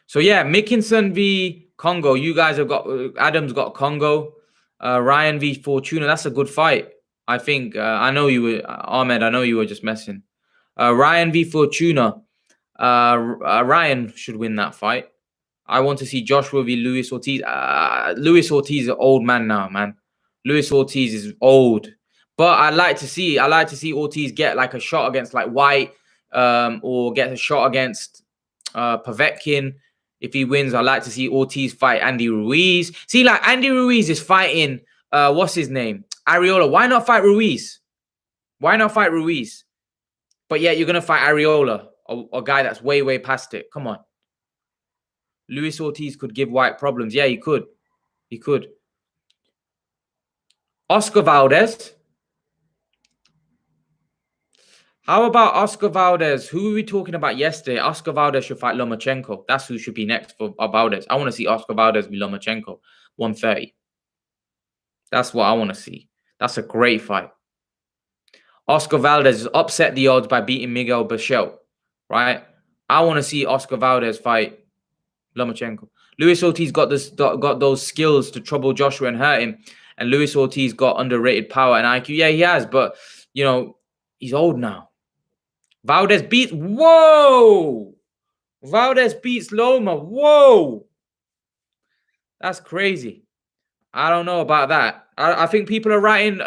So yeah, Mickinson v Congo. You guys have got Adams got Congo. Ryan v Fortuna. That's a good fight. I think. I know you were Ahmed. I know you were just messing. Ryan v Fortuna. Ryan should win that fight. I want to see Joshua v Luis Ortiz. Luis Ortiz is an old man now, man. Luis Ortiz is old. But I like to see Ortiz get like a shot against like Whyte, or get a shot against Povetkin. If he wins, I like to see Ortiz fight Andy Ruiz. See, like Andy Ruiz is fighting what's his name? Arreola. Why not fight Ruiz? Why not fight Ruiz? But yeah, you're gonna fight Arreola, a guy that's way, way past it. Come on. Luis Ortiz could give Whyte problems. Yeah, he could. He could. Oscar Valdez. How about Oscar Valdez? Who were we talking about yesterday? Oscar Valdez should fight Lomachenko. That's who should be next for Valdez. I want to see Oscar Valdez be Lomachenko. 130. That's what I want to see. That's a great fight. Oscar Valdez has upset the odds by beating Miguel Berchelt, right? I want to see Oscar Valdez fight Lomachenko. Luis Ortiz got those skills to trouble Joshua and hurt him. And Luis Ortiz got underrated power and IQ. Yeah, he has, but you know, he's old now. Valdez beats. Whoa! Valdez beats Loma. Whoa! That's crazy. I don't know about that. I think people are writing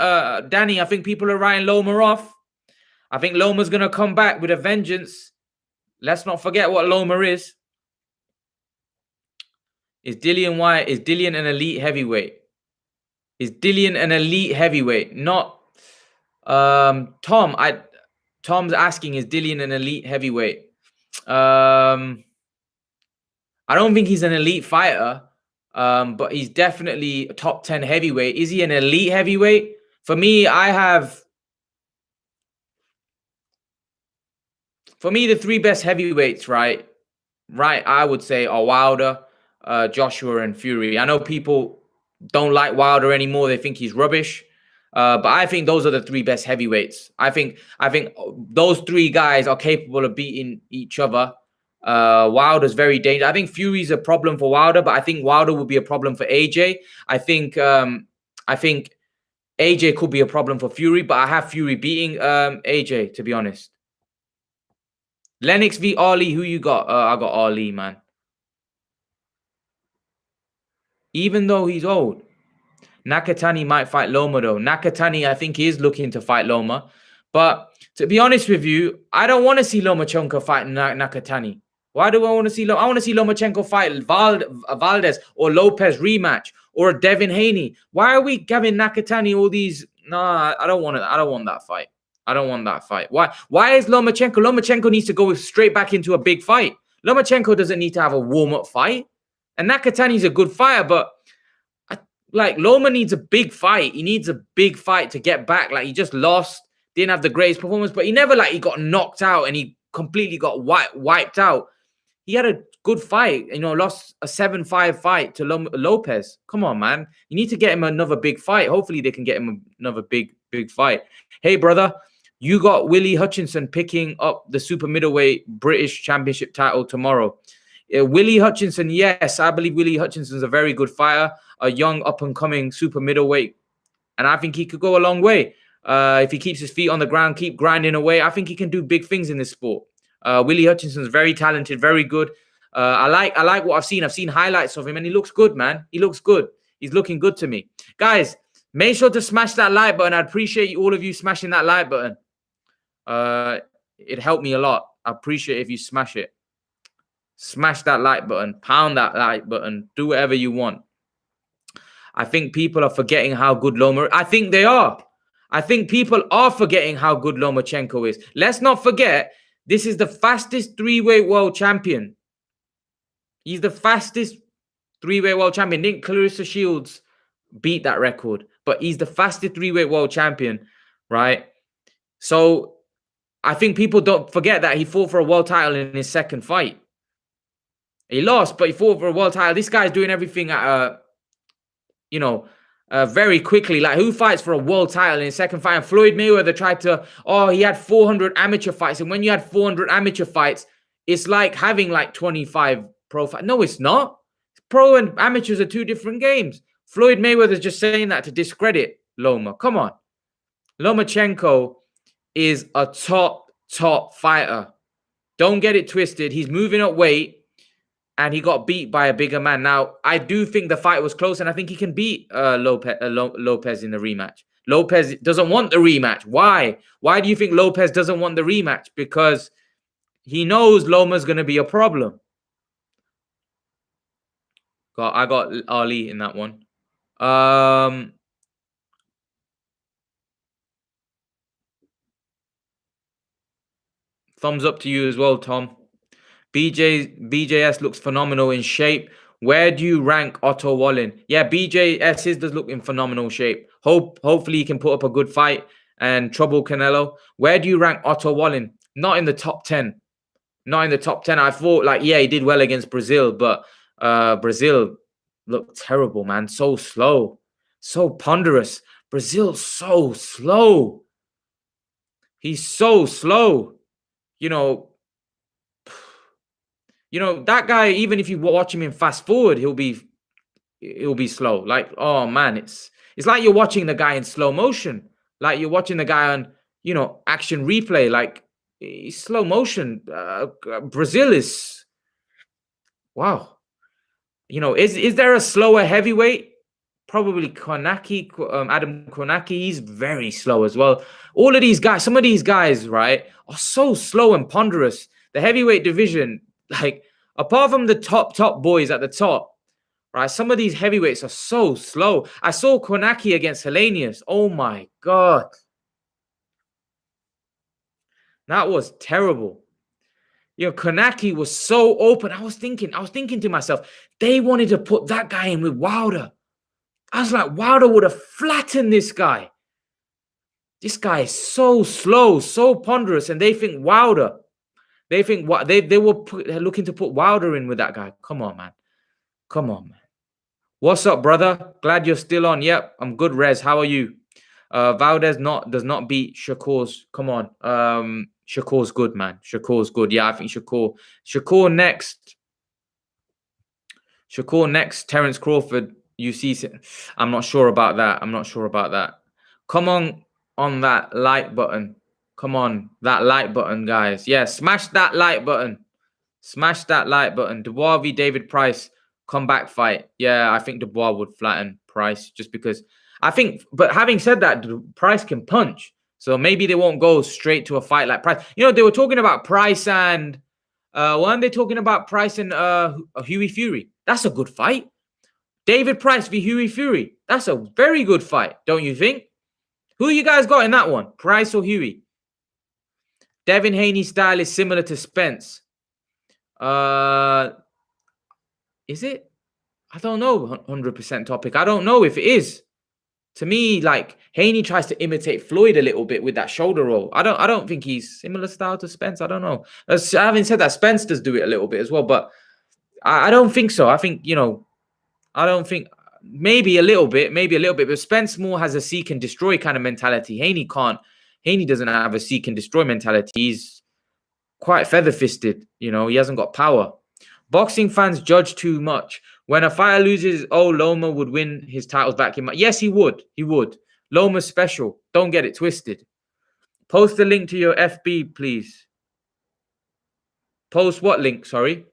Danny. I think people are writing Loma off. I think Loma's gonna come back with a vengeance. Let's not forget what Loma is. Is Dillian an elite heavyweight? Is Dillian an elite heavyweight? Not Tom. Tom's asking, is Dillian an elite heavyweight? I don't think he's an elite fighter, but he's definitely a top 10 heavyweight. Is he an elite heavyweight? For me, the three best heavyweights, right, I would say are Wilder, Joshua, and Fury. I know people don't like Wilder anymore. They think he's rubbish. But I think those are the three best heavyweights. I think those three guys are capable of beating each other. Wilder's very dangerous. I think Fury's a problem for Wilder, but I think Wilder will be a problem for AJ. I think AJ could be a problem for Fury, but I have Fury beating AJ, to be honest. Lennox v Ali, who you got? I got Ali, man. Even though he's old. Nakatani might fight Loma, though. Nakatani, I think, is looking to fight Loma. But to be honest with you, I don't want to see Lomachenko fight Nakatani. Why do I want to see Loma? I want to see Lomachenko fight Valdez or Lopez rematch or Devin Haney. Why are we giving Nakatani all these? Nah, I don't want it. I don't want that fight. I don't want that fight. Why is Lomachenko? Lomachenko needs to go straight back into a big fight. Lomachenko doesn't need to have a warm-up fight. And Nakatani's a good fighter, but like Loma needs a big fight. He needs a big fight to get back. Like he just lost, didn't have the greatest performance, but he never he got knocked out and he completely got wiped out. He had a good fight, lost a 7-5 fight to Lopez. Come on, man. You need to get him another big fight. Hopefully they can get him another big fight. Hey, brother, you got Willie Hutchinson picking up the super middleweight British Championship title tomorrow. Willie Hutchinson, yes, I believe Willie Hutchinson's a very good fighter, a young up-and-coming super middleweight, and I think he could go a long way. If he keeps his feet on the ground, keep grinding away, I think he can do big things in this sport. Willie Hutchinson's very talented, very good. I like what I've seen. I've seen highlights of him, and he looks good, man. He looks good. He's looking good to me. Guys, make sure to smash that like button. I'd appreciate all of you smashing that like button. It helped me a lot. I appreciate if you smash it. Smash that like button. Pound that like button. Do whatever you want. I think people are forgetting how good Loma. I think they are. I think people are forgetting how good Lomachenko is. Let's not forget, this is the fastest three-weight world champion. He's the fastest three-weight world champion. Didn't Clarissa Shields beat that record? But he's the fastest three-weight world champion, right? So I think people don't forget that he fought for a world title in his second fight. He lost, but he fought for a world title. This guy's doing everything at you know, very quickly. Like, who fights for a world title in his second fight? And Floyd Mayweather tried to, he had 400 amateur fights. And when you had 400 amateur fights, it's like having like 25 pro fights. No, it's not. Pro and amateurs are two different games. Floyd Mayweather's just saying that to discredit Loma. Come on. Lomachenko is a top fighter. Don't get it twisted. He's moving up weight. And he got beat by a bigger man. Now, I do think the fight was close, and I think he can beat Lopez in the rematch. Lopez doesn't want the rematch. Why? Why do you think Lopez doesn't want the rematch? Because he knows Loma's going to be a problem. I got Ali in that one. Thumbs up to you as well, Tom. BJS looks phenomenal in shape. Where do you rank Otto Wallin? Yeah, BJS does look in phenomenal shape. Hopefully he can put up a good fight and trouble Canelo. Where do you rank Otto Wallin? Not in the top 10. Not in the top 10. I thought, like, yeah, he did well against Brazil, but Brazil looked terrible, man. So slow. So ponderous. Brazil's so slow. He's so slow. That guy, even if you watch him in fast forward, he'll be slow. Like, oh man, it's like you're watching the guy in slow motion. Like you're watching the guy on, action replay. Like, slow motion. Brazil is, wow. Is there a slower heavyweight? Probably Konaki, Adam Konaki. He's very slow as well. All of these guys, some of these guys, right, are so slow and ponderous. The heavyweight division, like, apart from the top boys at the top, right, some of these heavyweights are so slow. I saw Konaki against Hellenius. Oh my God. That was terrible. Konaki was so open. I was thinking to myself, they wanted to put that guy in with Wilder. I was like, Wilder would have flattened this guy. This guy is so slow, so ponderous, and they think Wilder. They think what they were looking to put Wilder in with that guy. Come on, man. Come on, man. What's up, brother? Glad you're still on. Yep, I'm good, Rez. How are you? Valdez does not beat Shakur's. Come on. Shakur's good, man. Shakur's good. Yeah, I think Shakur next. Shakur next. Terence Crawford. I'm not sure about that. Come on that like button. Come on, that like button, guys. Yeah, smash that like button. Smash that like button. Dubois v David Price comeback fight. Yeah, I think Dubois would flatten Price just because but having said that, Price can punch. So maybe they won't go straight to a fight like Price. They were talking about Price and weren't they talking about Price and Hughie Fury? That's a good fight. David Price v Hughie Fury. That's a very good fight, don't you think? Who you guys got in that one? Price or Hughie? Devin Haney's style is similar to Spence. Is it? I don't know. 100% topic. I don't know if it is. To me, like, Haney tries to imitate Floyd a little bit with that shoulder roll. I don't think he's similar style to Spence. I don't know. Having said that, Spence does do it a little bit as well, but I don't think so. I think, I don't think maybe a little bit, but Spence more has a seek and destroy kind of mentality. Haney can't. Haney doesn't have a seek and destroy mentality. He's quite feather-fisted. He hasn't got power. Boxing fans judge too much. When a fighter loses, Loma would win his titles back. Yes, he would. He would. Loma's special. Don't get it twisted. Post the link to your FB, please. Post what link? Sorry.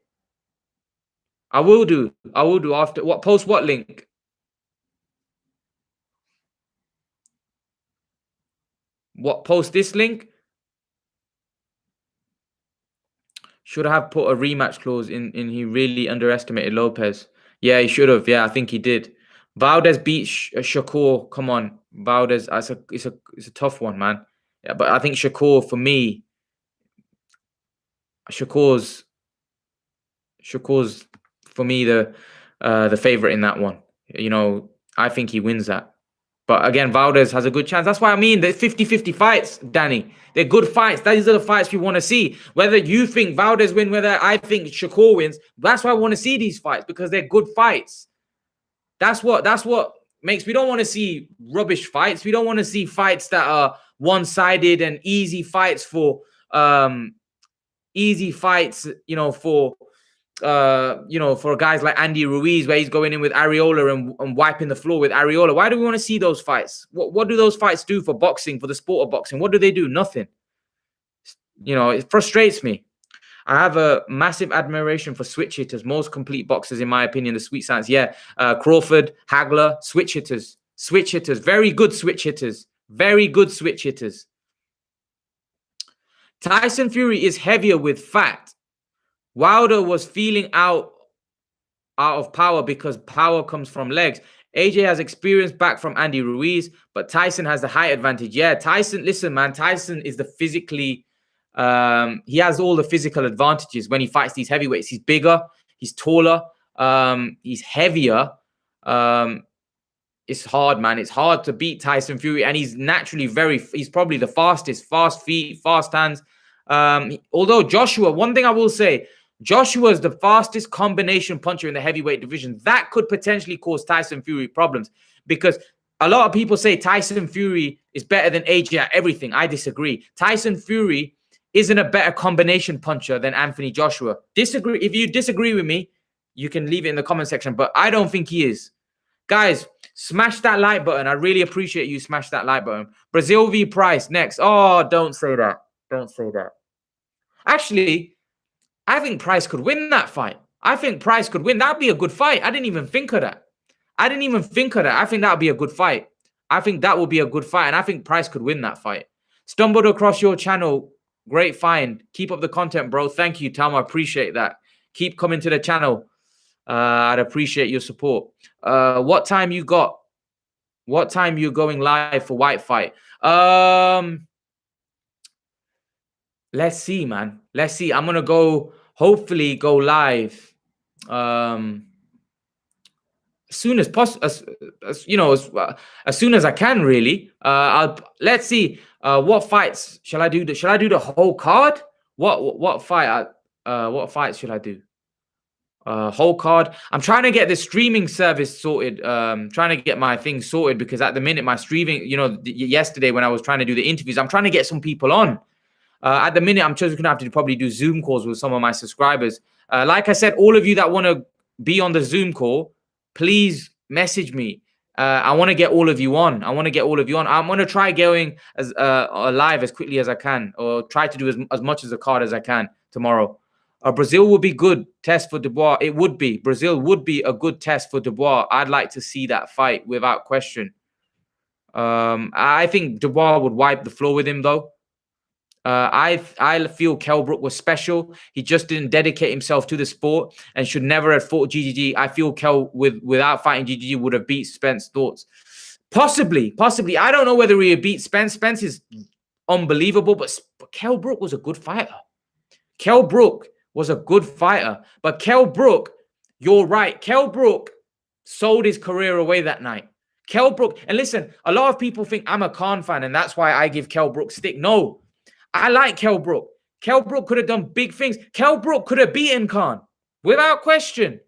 I will do after what? Post what link? What? Post this link? Should have put a rematch clause in. He really underestimated Lopez. Yeah, he should have. Yeah, I think he did. Valdez beat Shakur. Come on, Valdez. It's a tough one, man. Yeah, but I think Shakur, for me, Shakur's for me the favorite in that one. I think he wins that. But again, Valdez has a good chance. That's why I mean they're 50-50 fights, Danny. They're good fights. These are the fights we want to see. Whether you think Valdez wins, whether I think Shakur wins, that's why I want to see these fights, because they're good fights. That's what makes, we don't want to see rubbish fights. We don't want to see fights that are one-sided and easy fights for for guys like Andy Ruiz, where he's going in with Areola and wiping the floor with Areola. Why do we want to see those fights? What do those fights do for boxing, for the sport of boxing? What do they do? Nothing. It frustrates me. I have a massive admiration for switch hitters, most complete boxers, in my opinion, the sweet science. Yeah, Crawford, Hagler, switch hitters, very good switch hitters, very good switch hitters. Tyson Fury is heavier with fat. Wilder was feeling out of power because power comes from legs. AJ has experience back from Andy Ruiz, but Tyson has the height advantage. Yeah, Tyson, listen, man, Tyson is the physically... he has all the physical advantages when he fights these heavyweights. He's bigger, he's taller, he's heavier. It's hard, man. It's hard to beat Tyson Fury, and he's naturally he's probably the fastest, fast feet, fast hands. Although Joshua, one thing I will say, Joshua is the fastest combination puncher in the heavyweight division. That could potentially cause Tyson Fury problems, because a lot of people say Tyson Fury is better than AJ at everything. I disagree. Tyson Fury isn't a better combination puncher than Anthony Joshua. Disagree. If you disagree with me, you can leave it in the comment section, but I don't think he is. Guys, smash that like button. I really appreciate you. Smash that like button. Brazil v Price next. Oh, don't say that. Don't say that. Actually, I think Price could win that fight. I think Price could win. That'd be a good fight. I didn't even think of that. I think that'd be a good fight. I think that would be a good fight, and I think Price could win that fight. Stumbled across your channel. Great find. Keep up the content, bro. Thank you, Tom. I appreciate that. Keep coming to the channel. I'd appreciate your support. What time you got? What time you going live for Whyte fight? Let's see, man. Let's see. I'm gonna hopefully go live as soon as possible, as soon as I can, really. Let's see. What fights shall I do? Shall I do the whole card? What fights should I do? Whole card. I'm trying to get the streaming service sorted. Trying to get my thing sorted, because at the minute my streaming, yesterday when I was trying to do the interviews, I'm trying to get some people on. At the minute, I'm just gonna have to probably do Zoom calls with some of my subscribers. Like I said, all of you that want to be on the Zoom call, please message me. I want to get all of you on. I'm going to try going as live as quickly as I can, or try to do as much as the card as I can tomorrow. Brazil would be good test for Dubois. It would be. Brazil would be a good test for Dubois. I'd like to see that fight without question. I think Dubois would wipe the floor with him, though. I feel Kell Brook was special. He just didn't dedicate himself to the sport and should never have fought GGG. I feel Kell without fighting GGG would have beat Spence. Thoughts? Possibly. I don't know whether he would beat Spence. Spence is unbelievable, but Kell Brook was a good fighter. But Kell Brook, you're right. Kell Brook sold his career away that night. Kell Brook, and listen, a lot of people think I'm a Khan fan and that's why I give Kell Brook stick. No. I like Kell Brook. Kell Brook could have done big things. Kell Brook could have beaten Khan without question.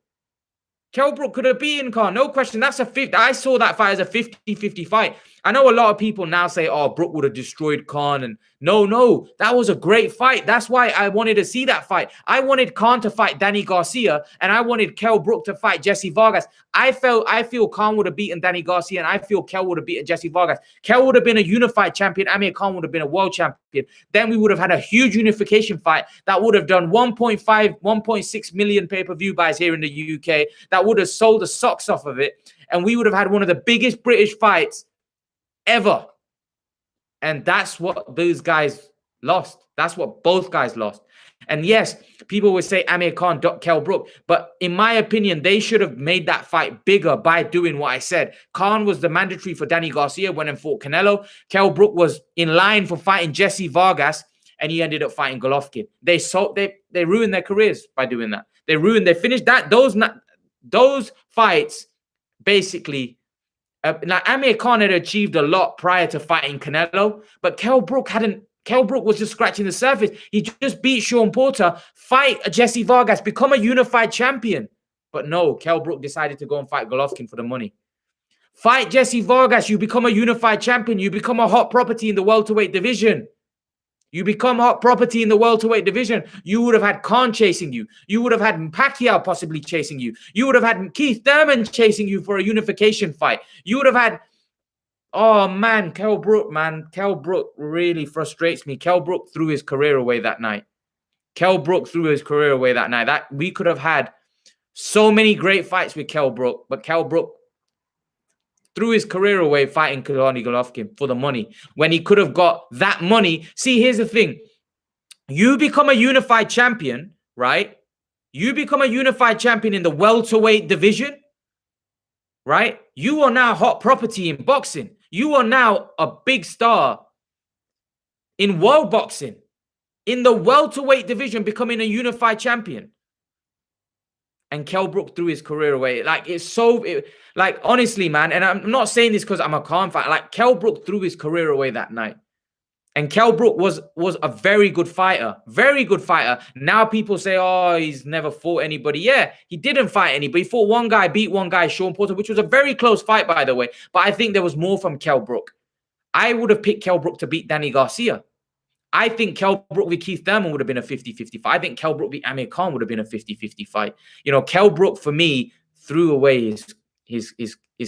Kell Brook could have beaten Khan, no question. That's I saw that fight as a 50-50 fight. I know a lot of people now say, oh, Brook would have destroyed Khan. And no, that was a great fight. That's why I wanted to see that fight. I wanted Khan to fight Danny Garcia, and I wanted Kell Brook to fight Jesse Vargas. I feel Khan would have beaten Danny Garcia, and I feel Kell would have beaten Jesse Vargas. Kell would have been a unified champion. Amir Khan would have been a world champion. Then we would have had a huge unification fight that would have done 1.5, 1.6 million pay-per-view buys here in the UK. That would have sold the socks off of it. And we would have had one of the biggest British fights ever. And that's what those guys lost. That's what both guys lost. And yes, people would say Amir Khan, Kell Brook. But in my opinion, they should have made that fight bigger by doing what I said. Khan was the mandatory for Danny Garcia when he fought Canelo. Kell Brook was in line for fighting Jesse Vargas, and he ended up fighting Golovkin. They ruined their careers by doing that. They finished that. Those fights basically Like Amir Khan had achieved a lot prior to fighting Canelo, but Kell Brook hadn't. Kell Brook was just scratching the surface. He just beat Sean Porter, fight Jesse Vargas, become a unified champion. But no, Kell Brook decided to go and fight Golovkin for the money. Fight Jesse Vargas, you become a unified champion. You become a hot property in the welterweight division. You become hot property in the welterweight division. You would have had Khan chasing you. You would have had Pacquiao possibly chasing you. You would have had Keith Thurman chasing you for a unification fight. You would have had, oh man, Kell Brook, man. Kell Brook really frustrates me. Kell Brook threw his career away that night. Kell Brook threw his career away that night. That we could have had so many great fights with Kell Brook, but Kell Brook threw his career away fighting Gennady Golovkin for the money when he could have got that money. See, here's the thing. You become a unified champion, right? You become a unified champion in the welterweight division, right? You are now hot property in boxing. You are now a big star in world boxing. In the welterweight division, becoming a unified champion. And Kell Brook threw his career away. Like, it's so... like, honestly, man, and I'm not saying this because I'm a Khan fan. Like, Kell Brook threw his career away that night. And Kell Brook was a very good fighter. Very good fighter. Now people say, oh, he's never fought anybody. Yeah, he didn't fight anybody. He fought one guy, beat one guy, Sean Porter, which was a very close fight, by the way. But I think there was more from Kell Brook. I would have picked Kell Brook to beat Danny Garcia. I think Kell Brook v. Keith Thurman would have been a 50-50 fight. I think Kell Brook v. Amir Khan would have been a 50-50 fight. You know, Kell Brook, for me, threw away his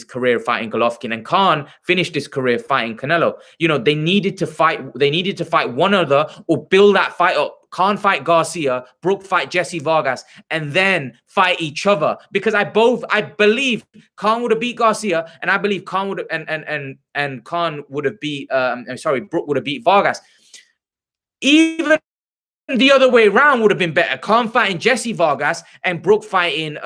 career fighting Golovkin, and Khan finished his career fighting Canelo. You know, they needed to fight one another or build that fight up. Khan fight Garcia, Brook fight Jesse Vargas, and then fight each other. Because I believe Khan would have beat Garcia, and I believe Khan would have and Khan would have beat Brook would have beat Vargas. Even the other way around would have been better. Khan fighting Jesse Vargas and Brook fighting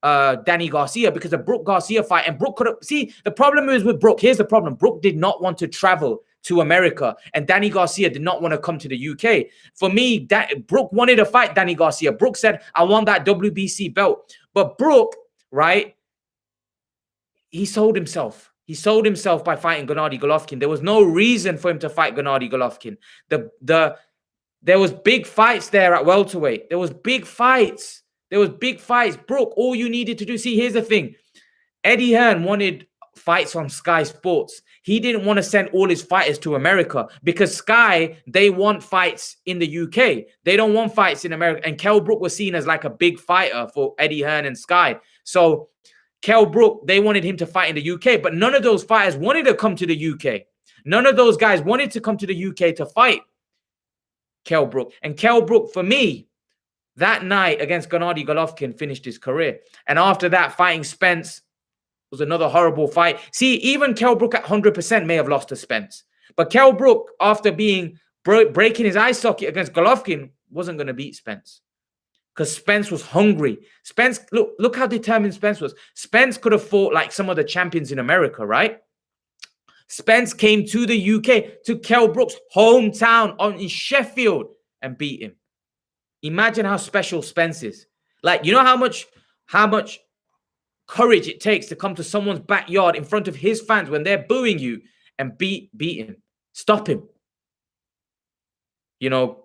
Danny Garcia, because the Brook Garcia fight, and Brook could have... See, the problem is with Brook. Here's the problem. Brook did not want to travel to America, and Danny Garcia did not want to come to the UK. For me, Brook wanted to fight Danny Garcia. Brook said, I want that WBC belt. But Brook, right, he sold himself. He sold himself by fighting Gennady Golovkin. There was no reason for him to fight Gennady Golovkin. There was big fights there at welterweight. There was big fights. Brook, all you needed to do... See, here's the thing. Eddie Hearn wanted fights on Sky Sports. He didn't want to send all his fighters to America because Sky, they want fights in the UK. They don't want fights in America. And Kell Brook was seen as like a big fighter for Eddie Hearn and Sky. So Kell Brook, they wanted him to fight in the UK, but none of those fighters wanted to come to the UK. None of those guys wanted to come to the UK to fight Kell Brook. And Kell Brook, for me, that night against Gennady Golovkin finished his career. And after that, fighting Spence was another horrible fight. See, even Kell Brook at 100% may have lost to Spence. But Kell Brook, after breaking his eye socket against Golovkin, wasn't going to beat Spence. Because Spence was hungry. Spence, look how determined Spence was. Spence could have fought like some of the champions in America, right? Spence came to the UK, to Kell Brook's hometown in Sheffield, and beat him. Imagine how special Spence is. Like, you know how much courage it takes to come to someone's backyard in front of his fans when they're booing you and beat him, stop him. You know,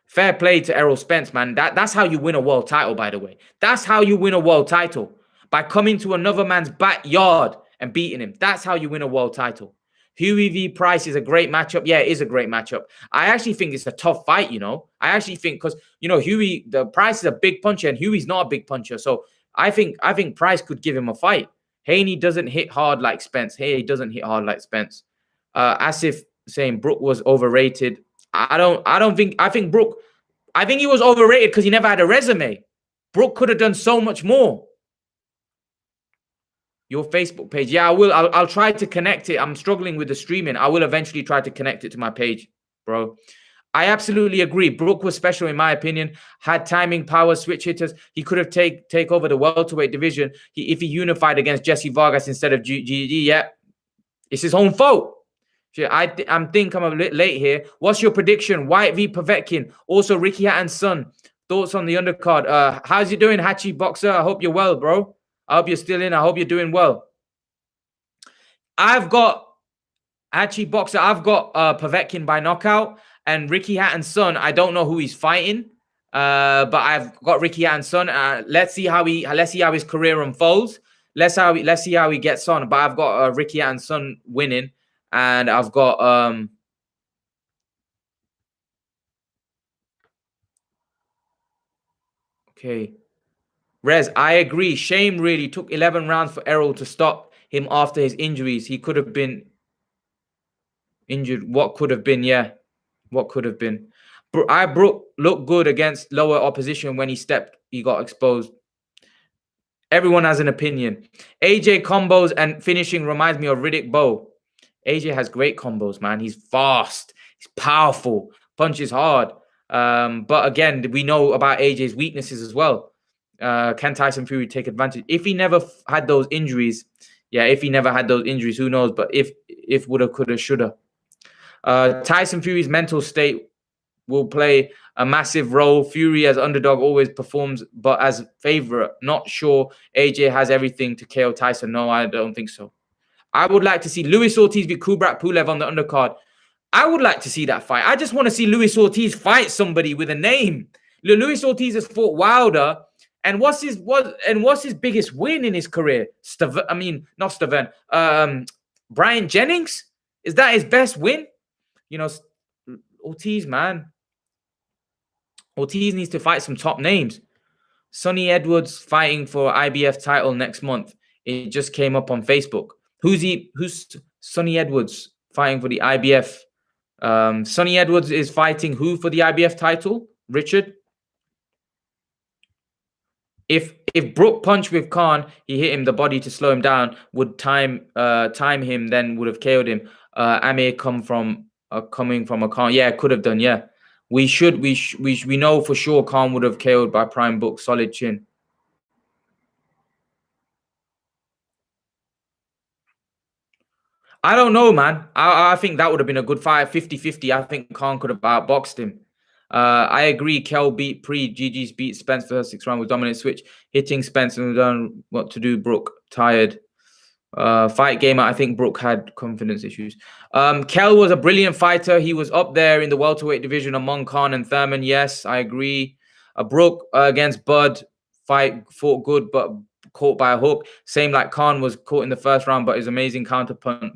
fair play to Errol Spence, man. That's how you win a world title, by the way. That's how you win a world title. By coming to another man's backyard and beating him. That's how you win a world title. Hughie v. Price is a great matchup. Yeah, it is a great matchup. I actually think it's a tough fight, you know. I actually think because, you know, the Price is a big puncher and Hughie's not a big puncher. So I think Price could give him a fight. Haney doesn't hit hard like Spence. He Asif saying Brook was overrated. I think he was overrated because he never had a resume. Brook could have done so much more. Your Facebook page. Yeah, I will. I'll try to connect it. I'm struggling with the streaming. I will eventually try to connect it to my page, bro. I absolutely agree. Brook was special in my opinion. Had timing, power, switch hitters. He could have take over the welterweight division if he unified against Jesse Vargas instead of GG. Yeah, it's his own fault. I think I'm a bit late here. What's your prediction? Whyte v. Povetkin. Also, Ricky Hatton's son. Thoughts on the undercard. How's you doing, Hachi Boxer? I hope you're well, bro. I hope you're still in. I hope you're doing well. I've got actually boxer. I've got Povetkin by knockout, and Ricky Hatton's son. I don't know who he's fighting, but I've got Ricky Hatton's son. Let's see how his career unfolds. Let's see how he gets on. But I've got Ricky Hatton's son winning, and I've got okay. Rez, I agree. Shame really took 11 rounds for Errol to stop him after his injuries. He could have been injured. What could have been? Yeah. What could have been? Brook looked good against lower opposition when he got exposed. Everyone has an opinion. AJ combos and finishing reminds me of Riddick Bowe. AJ has great combos, man. He's fast. He's powerful. Punches hard. But again, we know about AJ's weaknesses as well. Can Tyson Fury take advantage? If he never had those injuries, who knows? But if woulda, coulda, shoulda. Tyson Fury's mental state will play a massive role. Fury as underdog always performs, but as favorite, not sure AJ has everything to KO Tyson. No, I don't think so. I would like to see Luis Ortiz v Kubrat Pulev on the undercard. I would like to see that fight. I just want to see Luis Ortiz fight somebody with a name. Luis Ortiz has fought Wilder. And what's his biggest win in his career? Not Steven. Brian Jennings? Is that his best win? You know, Ortiz, man. Ortiz needs to fight some top names. Sonny Edwards fighting for IBF title next month. It just came up on Facebook. Who's Sonny Edwards fighting for the IBF? Sonny Edwards is fighting who for the IBF title? Richard? If Brook punched with Khan, he hit him the body to slow him down, would time him, then would have KO'd him. Amir coming from a Khan. Yeah, could have done, yeah. We know for sure Khan would have KO'd by prime book, solid chin. I don't know, man. I think that would have been a good fight. 50-50. I think Khan could have outboxed him. I agree. Kel beat GG's beat Spence for her 6th round with dominant switch, hitting Spence and done what to do. Brook tired. Fight game. I think Brook had confidence issues. Kel was a brilliant fighter. He was up there in the welterweight division among Khan and Thurman. Yes, I agree. Brook against Bud fought good, but caught by a hook. Same like Khan was caught in the 1st round, but his amazing counter plan.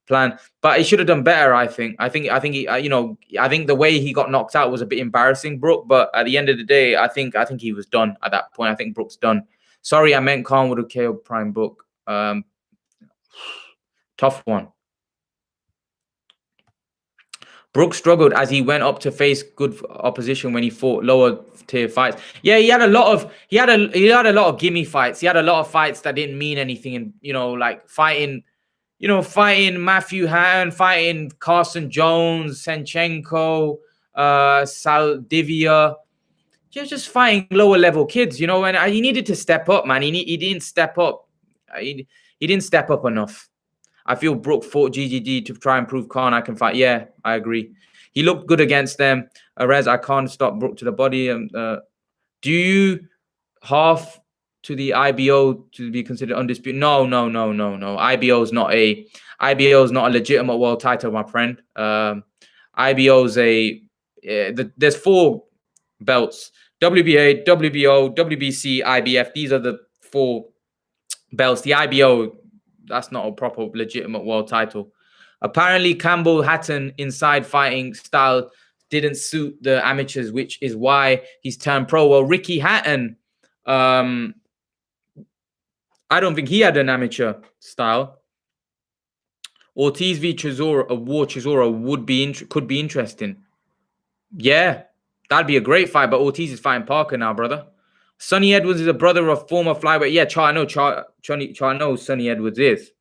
But he should have done better. I think the way he got knocked out was a bit embarrassing, Brook. But at the end of the day, I think he was done at that point. I think Brook's done. Sorry, I meant Khan would have KO'd prime book. Tough one. Brook struggled as he went up to face good opposition when he fought lower tier fights. Yeah, he had a lot of gimme fights. He had a lot of fights that didn't mean anything, and like fighting Matthew Hatton, fighting Carson Jones, Senchenko, Saldivia. Just fighting lower level kids, and he needed to step up, man. He didn't step up. He didn't step up enough. I feel Brook fought GGD to try and prove Khan I can fight. Yeah, I agree. He looked good against them. Rez, I can't stop Brook to the body. Do you half to the IBO to be considered undisputed? No. IBO is not a legitimate world title, my friend. IBO's there's 4 belts: WBA, WBO, WBC, IBF. These are the 4 belts. The IBO, that's not a proper legitimate world title. Apparently, Campbell Hatton inside fighting style didn't suit the amateurs, which is why he's turned pro. Well, Ricky Hatton, I don't think he had an amateur style. Ortiz v Chisora could be interesting. Yeah, that'd be a great fight. But Ortiz is fighting Parker now, brother. Sonny Edwards is a brother of former flyweight. Yeah, I know who Sonny Edwards is.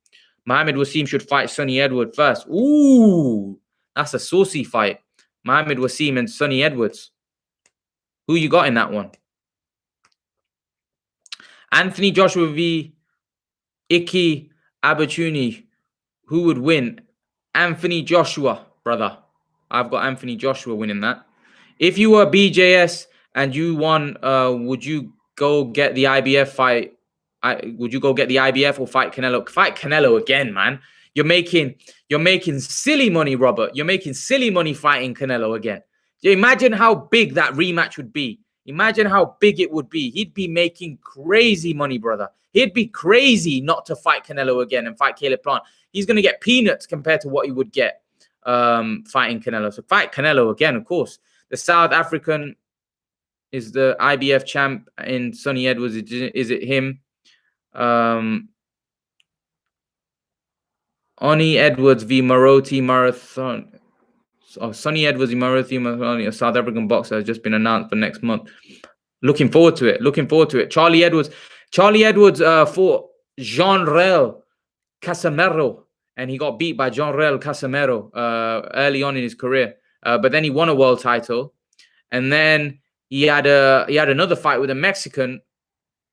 Mohamed Wasim should fight Sonny Edwards first. Ooh, that's a saucy fight. Mohamed Wasim and Sonny Edwards. Who you got in that one? Anthony Joshua v Iki Abatuni. Who would win? Anthony Joshua, brother. I've got Anthony Joshua winning that. If you were BJS and you won, would you go get the IBF fight? Would you go get the IBF or fight Canelo? Fight Canelo again, man. You're making silly money, Robert. You're making silly money fighting Canelo again. Imagine how big that rematch would be. Imagine how big it would be. He'd be making crazy money, brother. He'd be crazy not to fight Canelo again and fight Caleb Plant. He's going to get peanuts compared to what he would get fighting Canelo. So fight Canelo again, of course. The South African is the IBF champ in Sonny Edwards. Is it him? Oni Edwards v. Maroti Marathon. Oh, Sonny Edwards v. Maroti Marathon, a South African boxer, has just been announced for next month. Looking forward to it. Charlie Edwards fought Jean-Rel Casimero, and he got beat by Jean-Rel Casimero early on in his career. But then he won a world title, and then he had another fight with a Mexican,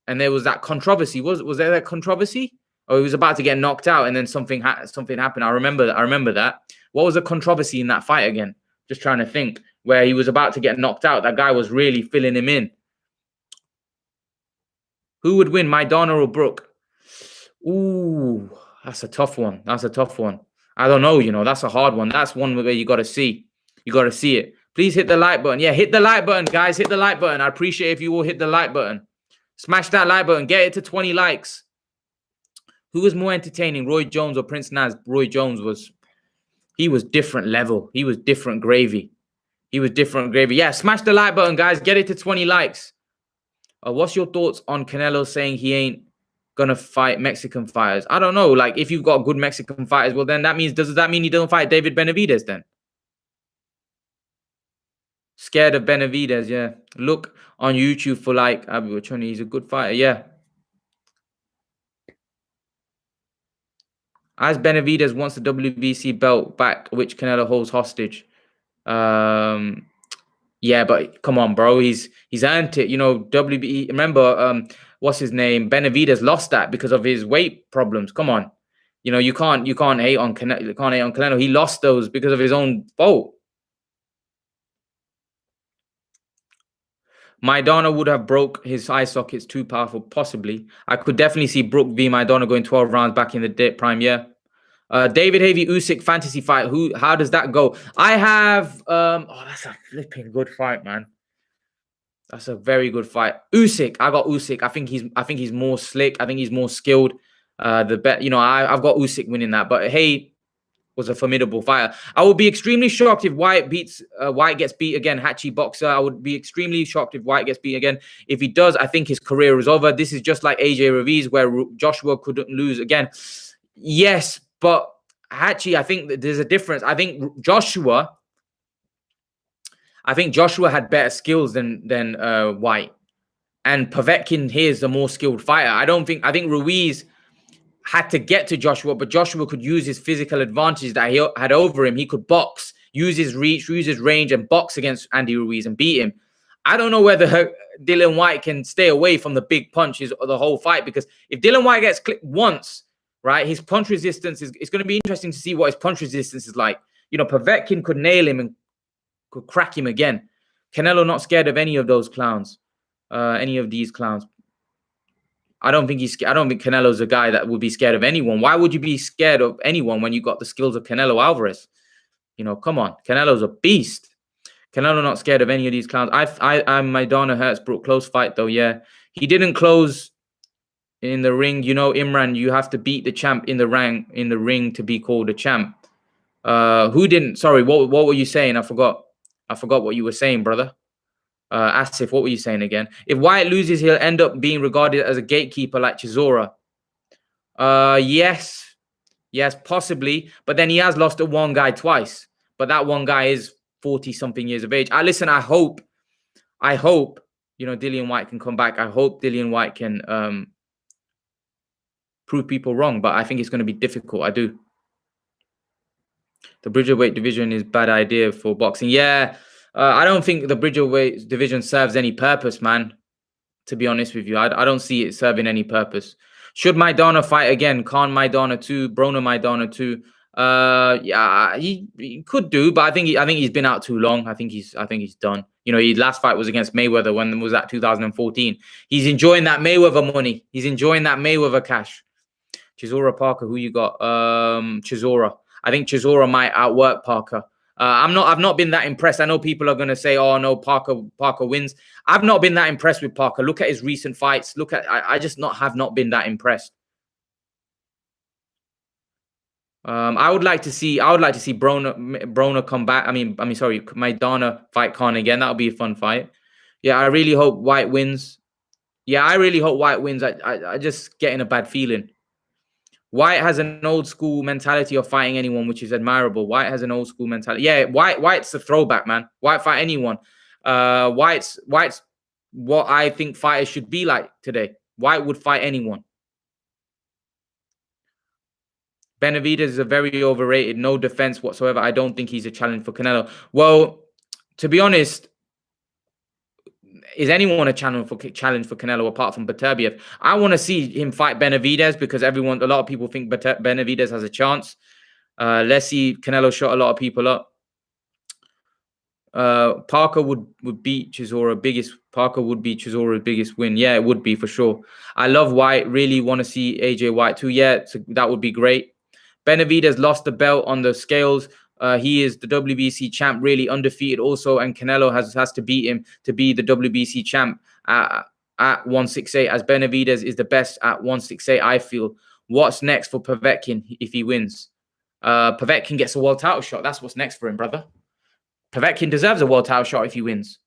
and there was that controversy. Was there that controversy? Oh, he was about to get knocked out, and then something happened. I remember that. What was the controversy in that fight again? Just trying to think. Where he was about to get knocked out. That guy was really filling him in. Who would win, Maidana or Brook? Ooh, that's a tough one. I don't know, that's a hard one. That's one where you got to see. You got to see it. Please hit the like button. Yeah, hit the like button, guys. Hit the like button. I appreciate if you all hit the like button. Smash that like button. Get it to 20 likes. Who was more entertaining, Roy Jones or Prince Naz? Roy Jones was different level. He was different gravy. Yeah, smash the like button, guys. Get it to 20 likes. What's your thoughts on Canelo saying he ain't gonna fight Mexican fighters? I don't know. Like, if you've got good Mexican fighters, well, then does that mean he doesn't fight David Benavidez then? Scared of Benavidez, yeah. Look on YouTube for like Abu Choni. He's a good fighter, yeah. As Benavidez wants the WBC belt back, which Canelo holds hostage. Yeah, but come on, bro. He's earned it. WBC. Remember, what's his name? Benavidez lost that because of his weight problems. Come on, you can't hate on Canelo. You can't hate on Canelo. He lost those because of his own fault. Maidana would have broke his eye sockets, too powerful, possibly. I could definitely see Brook v. Maidana going 12 rounds back in the prime, yeah. David Havey Usyk fantasy fight. How does that go? I have that's a flipping good fight, man. That's a very good fight. Usyk. I got Usyk. I think he's more slick. I think he's more skilled. I've got Usyk winning that. But hey, was a formidable fighter. I would be extremely shocked if Whyte gets beat again. Hachi boxer. I would be extremely shocked if Whyte gets beat again. If he does, I think his career is over. This is just like AJ Ruiz, where Joshua couldn't lose again. Yes, but Hachi, I think that there's a difference. I think Joshua had better skills than Whyte, and Povetkin here is the more skilled fighter. I think Ruiz had to get to Joshua, but Joshua could use his physical advantage that he had over him. He could box, use his reach, use his range, and box against Andy Ruiz and beat him. I don't know whether Dillian Whyte can stay away from the big punches the whole fight, because if Dillian Whyte gets clipped once, right, his punch resistance it's going to be interesting to see what his punch resistance is like. Povetkin could nail him and could crack him again. Canelo not scared of any of those clowns, any of these clowns. I don't think Canelo's a guy that would be scared of anyone. Why would you be scared of anyone when you got the skills of Canelo Alvarez? Come on. Canelo's a beast. Canelo not scared of any of these clowns. I'm Maidana Hertzbrook. Close fight though, yeah. He didn't close in the ring. Imran, you have to beat the champ in the ring to be called a champ. Who didn't? Sorry, what were you saying? I forgot what you were saying, brother. Asif, what were you saying again? If Whyte loses, he'll end up being regarded as a gatekeeper like Chisora. Yes, possibly. But then he has lost to one guy twice. But that one guy is 40-something years of age. I hope, Dillian Whyte can come back. I hope Dillian Whyte can prove people wrong. But I think it's going to be difficult. I do. The Bridgerweight division is a bad idea for boxing. Yeah. I don't think the Bridgerweight division serves any purpose, man. To be honest with you, I don't see it serving any purpose. Should Maidana fight again? Khan Maidana 2, Broner Maidana 2. Yeah, he could do, but I think he's been out too long. I think he's done. His last fight was against Mayweather. When was that? 2014. He's enjoying that Mayweather money. He's enjoying that Mayweather cash. Chisora Parker, who you got? Chisora. I think Chisora might outwork Parker. I've not been that impressed. I know people are gonna say, "Oh no, Parker wins." I've not been that impressed with Parker. Look at his recent fights. Look at I just have not been that impressed. I would like to see Broner come back. I mean, sorry, Maidana fight Khan again. That would be a fun fight. Yeah, I really hope Whyte wins. Yeah, I really hope Whyte wins. I just getting a bad feeling. Whyte has an old school mentality of fighting anyone, which is admirable. Whyte has an old school mentality. Yeah, Whyte's a throwback, man. Whyte fight anyone. Whyte's what I think fighters should be like today. Whyte would fight anyone. Benavidez is a very overrated, no defense whatsoever. I don't think he's a challenge for Canelo. Well, to be honest, is anyone a challenge for Canelo apart from Beterbiev? I want to see him fight Benavidez because a lot of people think Benavidez has a chance. Let's see. Canelo shot a lot of people up. Parker would beat Chisora. Parker would be Chisora's biggest win. Yeah, it would be for sure. I love Whyte. Really want to see AJ Whyte too. Yeah, that would be great. Benavidez lost the belt on the scales. He is the WBC champ, really undefeated also, and Canelo has to beat him to be the WBC champ at 168, as Benavidez is the best at 168, I feel. What's next for Povetkin if he wins? Povetkin gets a world title shot. That's what's next for him, brother. Povetkin deserves a world title shot if he wins,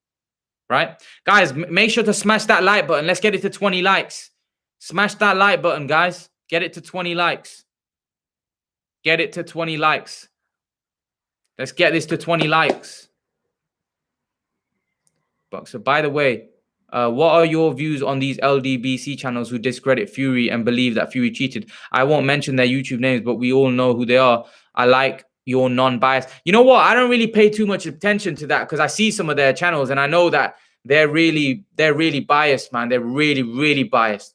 right? Guys, make sure to smash that like button. Let's get it to 20 likes. Smash that like button, guys. Get it to 20 likes. Get it to 20 likes. Let's get this to 20 likes. Boxer, by the way, what are your views on these LDBC channels who discredit Fury and believe that Fury cheated? I won't mention their YouTube names, but we all know who they are. I like your non-bias. You know what? I don't really pay too much attention to that because I see some of their channels and I know that they're really biased, man. They're really biased.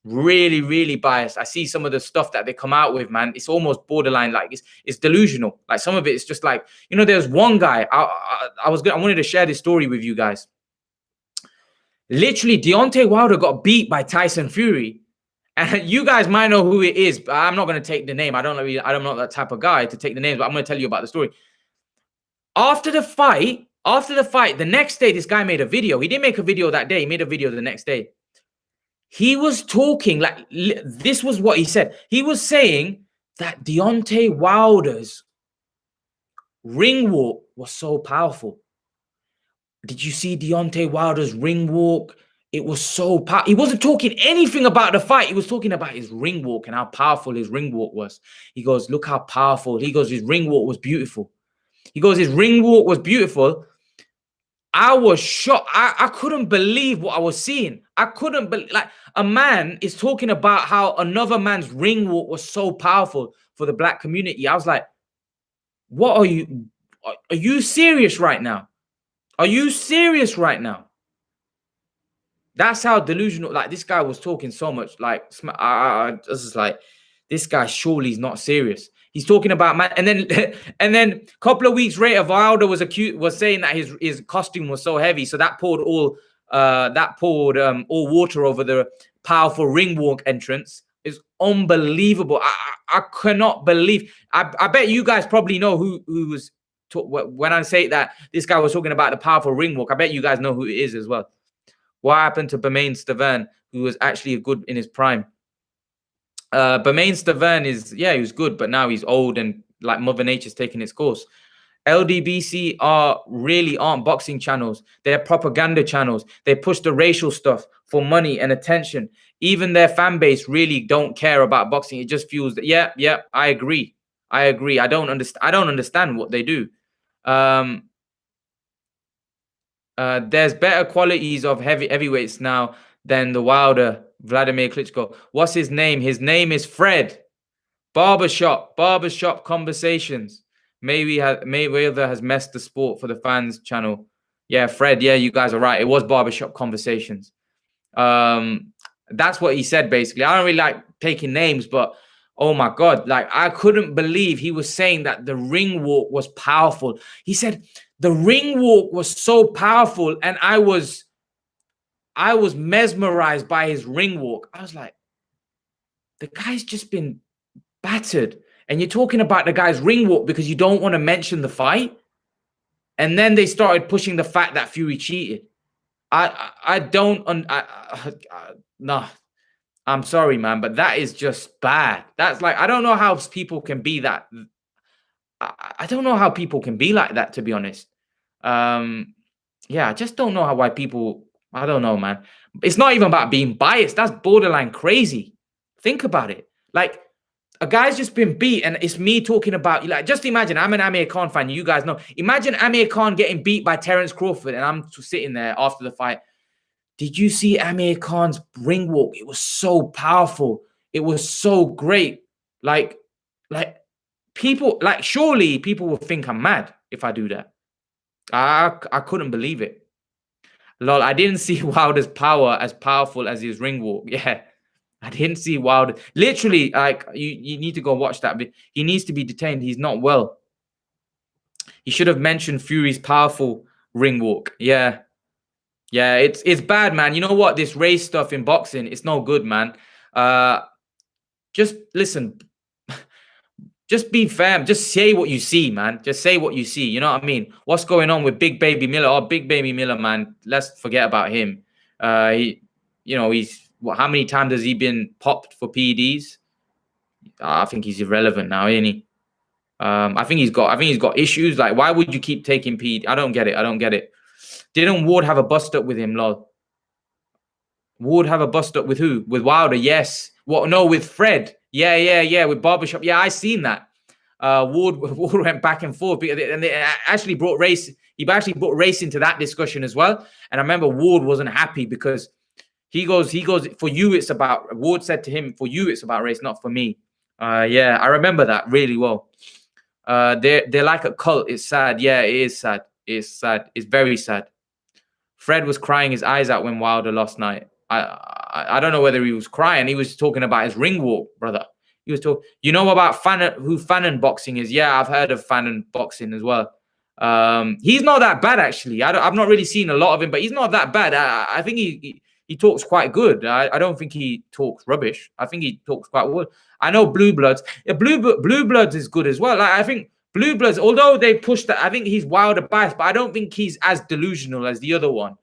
Really biased. I see some of the stuff that they come out with, man. It's almost borderline, like it's delusional. Like some of it is just like, you know, there's one guy. I wanted to share this story with you guys. Literally, Deontay Wilder got beat by Tyson Fury, and you guys might know who it is. But I'm not going to take the name. I'm not that type of guy to take the names. But I'm going to tell you about the story. After the fight, the next day, this guy made a video. He didn't make a video that day. He made a video the next day. He was talking like this was what he said. He was saying that Deontay Wilder's ring walk was so powerful. Did you see Deontay Wilder's ring walk? It was so powerful. He wasn't talking anything about the fight. He was talking about his ring walk and how powerful his ring walk was. He goes, look how powerful. He goes, his ring walk was beautiful. He goes, his ring walk was beautiful. I was shocked. I couldn't believe what I was seeing. I couldn't believe, like, a man is talking about how another man's ring walk was so powerful for the black community. I was like, what are you serious right now? Are you serious right now? That's how delusional, like, this guy was talking so much. Like, I was like, this guy surely is not serious. He's talking about, man, and then a couple of weeks later, Wilder was saying that his costume was so heavy, so that poured all water over the powerful ring walk entrance. It's unbelievable. I cannot believe. I bet you guys probably know who was when I say that this guy was talking about the powerful ring walk. I bet you guys know who it is as well. What happened to Bermain Stavern, who was actually good in his prime? Bermain Stavern he was good, but now he's old and like Mother Nature's taking its course. LDBC aren't boxing channels. They're propaganda channels. They push the racial stuff for money and attention. Even their fan base really don't care about boxing. It just feels that, yeah, I agree. I don't understand what they do. There's better qualities of heavyweights now than the Wilder Vladimir Klitschko. What's his name? His name is Fred. Barbershop conversations. Mayweather has messed the sport for the fans channel. Yeah, Fred. Yeah, you guys are right. It was barbershop conversations. That's what he said, basically. I don't really like taking names, but oh my God, like, I couldn't believe he was saying that the ring walk was powerful. He said the ring walk was so powerful, and I was mesmerized by his ring walk. I was like, the guy's just been battered. And you're talking about the guy's ring walk because you don't want to mention the fight. And then they started pushing the fact that Fury cheated. I don't no. I'm sorry, man, but that is just bad. That's like, I don't know how people can be that. I don't know how people can be like that, to be honest. Yeah, I just don't know why people, I don't know, man. It's not even about being biased. That's borderline crazy. Think about it. Like, a guy's just been beat, and it's me talking about, like, just imagine, I'm an Amir Khan fan. You guys know. Imagine Amir Khan getting beat by Terence Crawford, and I'm sitting there after the fight. Did you see Amir Khan's ring walk? It was so powerful. It was so great. Like people, like, surely people will think I'm mad if I do that. I couldn't believe it. Lol, I didn't see Wilder's power as powerful as his ring walk. Yeah, I didn't see Wilder. Literally, like, you need to go watch that. He needs to be detained. He's not well. He should have mentioned Fury's powerful ring walk. Yeah. Yeah, it's bad, man. You know what? This race stuff in boxing, it's no good, man. Just listen. Just be fair. Just say what you see, man. Just say what you see. You know what I mean? What's going on with Big Baby Miller? Oh, Big Baby Miller, man. Let's forget about him. He's how many times has he been popped for PEDs? I think he's irrelevant now, isn't he? I think he's got issues. Like, why would you keep taking PED? I don't get it. Didn't Ward have a bust up with him, lol? Ward have a bust up with who? With Wilder, yes. What? No, with Fred. Yeah. With Barbershop. Yeah, I seen that. Ward went back and forth, and they actually brought race. He actually brought race into that discussion as well. And I remember Ward wasn't happy because he goes. For you, it's about. Ward said to him, "For you, it's about race, not for me." Yeah, I remember that really well. They're like a cult. It's sad. Yeah, it is sad. It's sad. It's very sad. Fred was crying his eyes out when Wilder lost night. I don't know whether he was crying. He was talking about his ring walk, brother. He was talking. You know about who Fannin boxing is? Yeah, I've heard of Fannin boxing as well. He's not that bad, actually. I've not really seen a lot of him, but he's not that bad. I think he talks quite good. I don't think he talks rubbish. I think he talks quite well. I know Blue Bloods. Yeah, Blue Bloods is good as well. Like, I think Blue Bloods, although they pushed that, I think he's Wilder biased, but I don't think he's as delusional as the other one.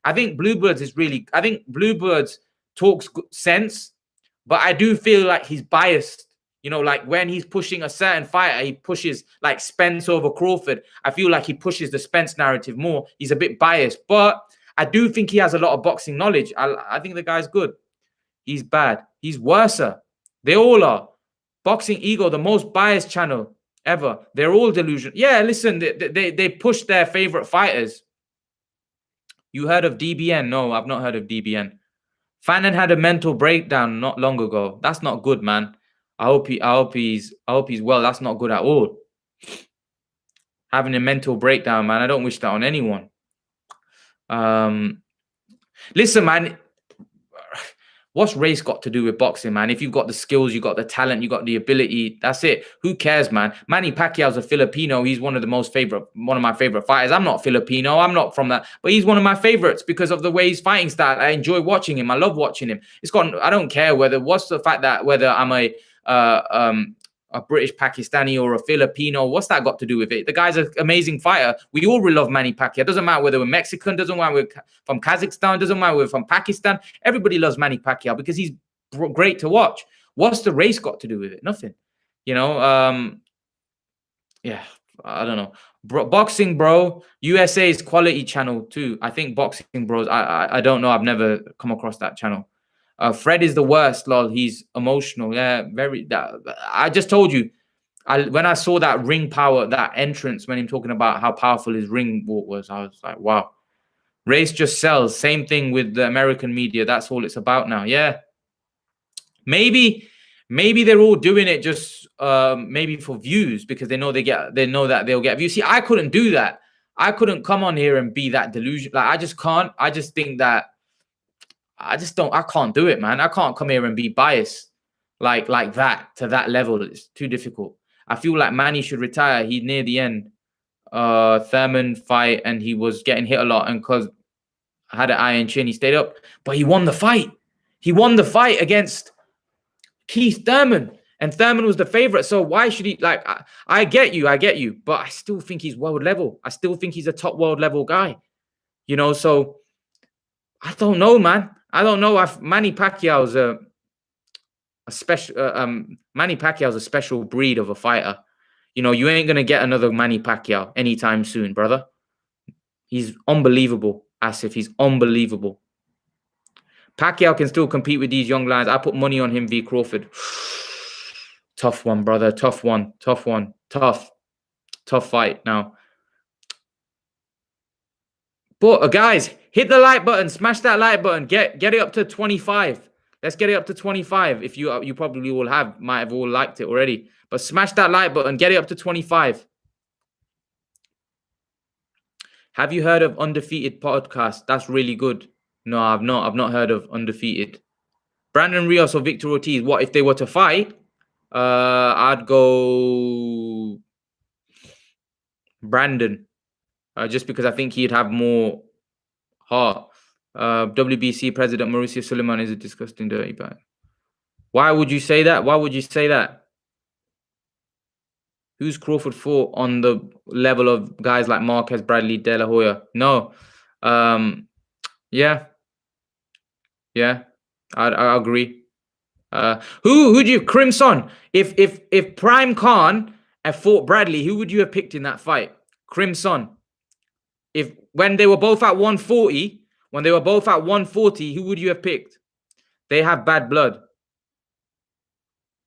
I think Blue Bloods talks sense, but I do feel like he's biased. You know, like when he's pushing a certain fighter, he pushes like Spence over Crawford. I feel like he pushes the Spence narrative more. He's a bit biased, but I do think he has a lot of boxing knowledge. I think the guy's good. He's bad. He's worser. They all are. Boxing Ego, the most biased channel ever. They're all delusional. Yeah, listen, they push their favorite fighters. You heard of DBN? No, I've not heard of DBN. Fannin had a mental breakdown not long ago. That's not good, man. I hope he's well. That's not good at all. Having a mental breakdown, man. I don't wish that on anyone. Listen, man. What's race got to do with boxing, man? If you've got the skills, you've got the talent, you've got the ability, that's it. Who cares, man? Manny Pacquiao's a Filipino. He's one of my favorite fighters. I'm not Filipino. I'm not from that, but he's one of my favorites because of the way he's fighting style. I enjoy watching him. I love watching him. I don't care what's the fact that whether I'm a British Pakistani or a Filipino, what's that got to do with it? The guy's an amazing fighter. We all love Manny Pacquiao. Doesn't matter whether we're Mexican, doesn't matter whether we're from Kazakhstan, doesn't matter whether we're from Pakistan. Everybody loves Manny Pacquiao because he's great to watch. What's the race got to do with it? Nothing. You know, yeah, I don't know. Boxing Bro, USA's quality channel too. I think Boxing Bros, I don't know. I've never come across that channel. Fred is the worst, lol. He's emotional. Yeah, very. I just told you. When I saw that ring power, that entrance, when him talking about how powerful his ring walk was, I was like, wow. Race just sells. Same thing with the American media. That's all it's about now. Yeah. Maybe they're all doing it just maybe for views because they know that they'll get views. See, I couldn't do that. I couldn't come on here and be that delusional. Like, I just can't. I just think that. I can't do it, man. I can't come here and be biased like that to that level. It's too difficult. I feel like Manny should retire. He's near the end. Thurman fight and he was getting hit a lot, and because I had an iron chin, he stayed up. But he won the fight. He won the fight against Keith Thurman. And Thurman was the favorite. So why should he, like, I get you. But I still think he's world level. I still think he's a top world level guy. You know, so I don't know, man. I don't know if Manny Pacquiao's a special, Manny Pacquiao's a special breed of a fighter. You know, you ain't going to get another Manny Pacquiao anytime soon, brother. He's unbelievable, Asif. He's unbelievable. Pacquiao can still compete with these young lions. I put money on him v. Crawford. Tough one, brother. Tough one. Tough fight now. But guys, hit the like button. Smash that like button. Get it up to 25. Let's get it up to 25. If you probably all might have all liked it already. But smash that like button. Get it up to 25. Have you heard of Undefeated podcast? That's really good. No, I've not. I've not heard of Undefeated. Brandon Rios or Victor Ortiz. What if they were to fight? I'd go Brandon. Just because I think he'd have more heart. WBC President Mauricio Suleiman is a disgusting, dirty bag. Why would you say that? Why would you say that? Who's Crawford fought on the level of guys like Marquez, Bradley, De La Hoya? No. Yeah. I agree. Who do you Crimson? If Prime Khan had fought Bradley, who would you have picked in that fight? Crimson. When they were both at 140, who would you have picked? They have bad blood.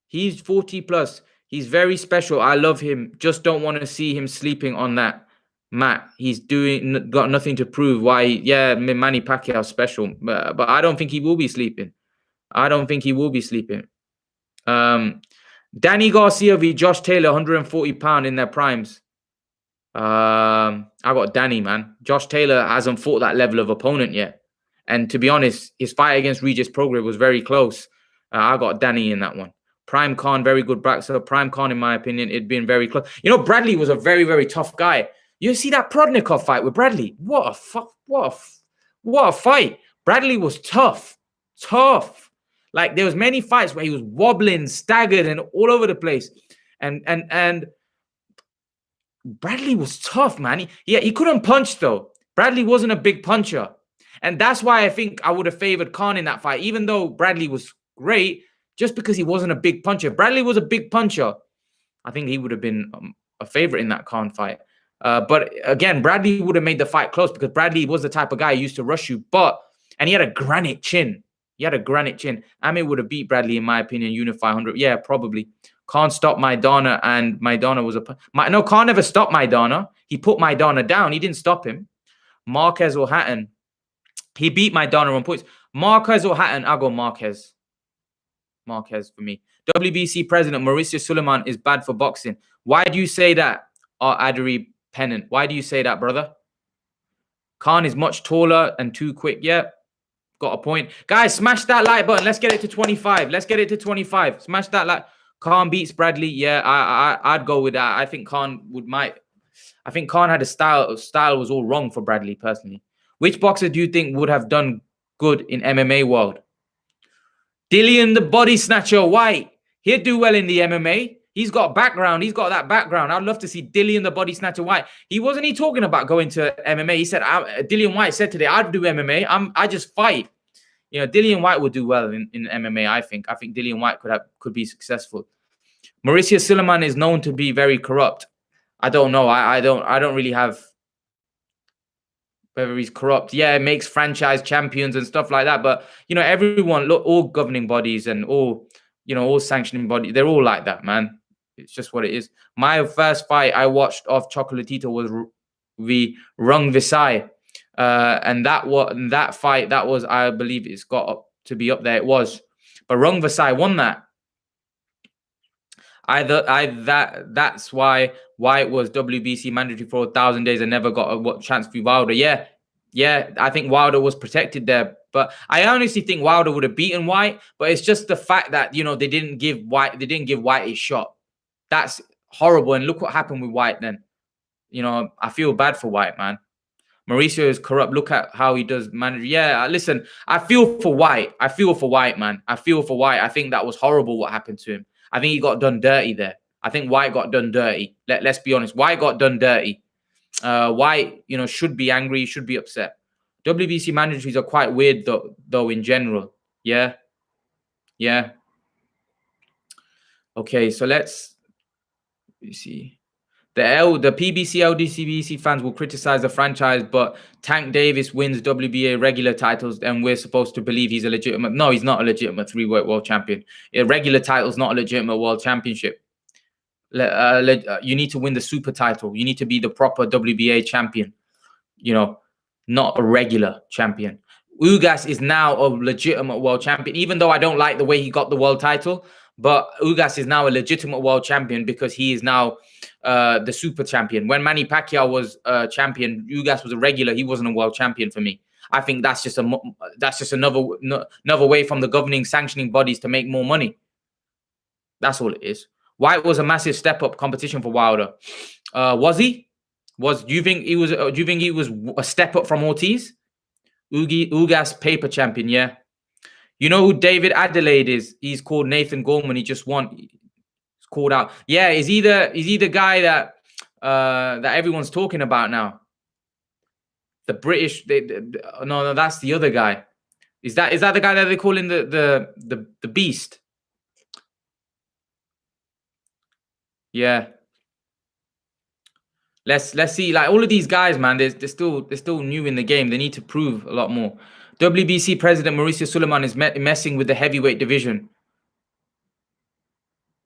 He's 40 plus. He's very special. I love him. Just don't want to see him sleeping on that mat. He's got nothing to prove. Why? Manny Pacquiao special, but I don't think he will be sleeping. Danny Garcia v. Josh Taylor, 140 pound in their primes. I got Danny, man. Josh Taylor hasn't fought that level of opponent yet. And to be honest, his fight against Regis Prograis was very close. I got Danny in that one. Prime Khan, very good boxer. Prime Khan, in my opinion, it'd been very close. You know, Bradley was a very, very tough guy. You see that Prodnikov fight with Bradley? What a fight. Bradley was tough. Like, there was many fights where he was wobbling, staggered, and all over the place. And Bradley was tough, man. He couldn't punch, though. Bradley wasn't a big puncher. And that's why I think I would have favored Khan in that fight, even though Bradley was great, just because he wasn't a big puncher. If Bradley was a big puncher, I think he would have been a favorite in that Khan fight. But again, Bradley would have made the fight close because Bradley was the type of guy who used to rush you. And he had a granite chin. Amir would have beat Bradley, in my opinion, Unify 100. Yeah, probably. Khan stopped Maidana, and Maidana was no, Khan never stopped Maidana. He put Maidana down. He didn't stop him. Marquez or Hatton. He beat Maidana on points. Marquez or Hatton, I'll go Marquez. Marquez for me. WBC President Mauricio Suleiman is bad for boxing. Why do you say that, Adri Pennant? Why do you say that, brother? Khan is much taller and too quick. Yeah, got a point. Guys, smash that like button. Let's get it to 25. Smash that like. Khan beats Bradley. Yeah, I'd go with that. I think Khan had a style. Style was all wrong for Bradley, personally. Which boxer do you think would have done good in MMA world? Dillian the body snatcher Whyte. He'd do well in the MMA. He's got background. He's got that background. I'd love to see Dillian the body snatcher Whyte. He wasn't talking about going to MMA. He said, Dillian Whyte said today, I'd do MMA. I just fight. You know, Dillian Whyte would do well in MMA, I think. I think Dillian Whyte could be successful. Mauricio Suleiman is known to be very corrupt. I don't know. I don't really have whether he's corrupt. Yeah, it makes franchise champions and stuff like that. But, you know, everyone, look, all governing bodies and all sanctioning bodies, they're all like that, man. It's just what it is. My first fight I watched of Chocolatito was the Rung Visai. And that fight, I believe it's got up to be up there. It was. But Rung Visai won that. That's why Whyte was WBC mandatory for 1,000 days and never got a chance for Wilder. Yeah, I think Wilder was protected there, but I honestly think Wilder would have beaten Whyte. But it's just the fact that, you know, they didn't give Whyte a shot. That's horrible. And look what happened with Whyte then. You know, I feel bad for Whyte, man. Mauricio is corrupt. Look at how he does manage. Yeah, listen, I feel for Whyte. I feel for Whyte, man. I feel for Whyte. I think that was horrible what happened to him. I think he got done dirty there. I think Whyte got done dirty. Let's be honest. Whyte got done dirty. Whyte, should be angry, should be upset. WBC mandatories are quite weird though in general. Yeah. Yeah. Okay, so let's see. The PBC LDCBC fans will criticize the franchise, but Tank Davis wins WBA regular titles, and we're supposed to believe he's a legitimate. No, he's not a legitimate 3-weight world champion. A regular title is not a legitimate world championship. You need to win the super title. You need to be the proper WBA champion. Not a regular champion. Ugas is now a legitimate world champion, even though I don't like the way he got the world title. But Ugas is now a legitimate world champion because he is now the super champion. When Manny Pacquiao was champion, Ugas was a regular. He wasn't a world champion for me. I think that's just another way from the governing sanctioning bodies to make more money. That's all it is. Whyte was a massive step up competition for Wilder. Was he? Do you think he was? Do you think he was a step up from Ortiz? Ugas paper champion, yeah. You know who David Adelaide is? He's called Nathan Gorman. He just won. He's called out. Yeah, is he the guy that everyone's talking about now? The British. No, that's the other guy. Is that the guy that they call in the Beast? Yeah. Let's see. Like all of these guys, man, they're still new in the game. They need to prove a lot more. WBC president Mauricio Suleiman is messing with the heavyweight division.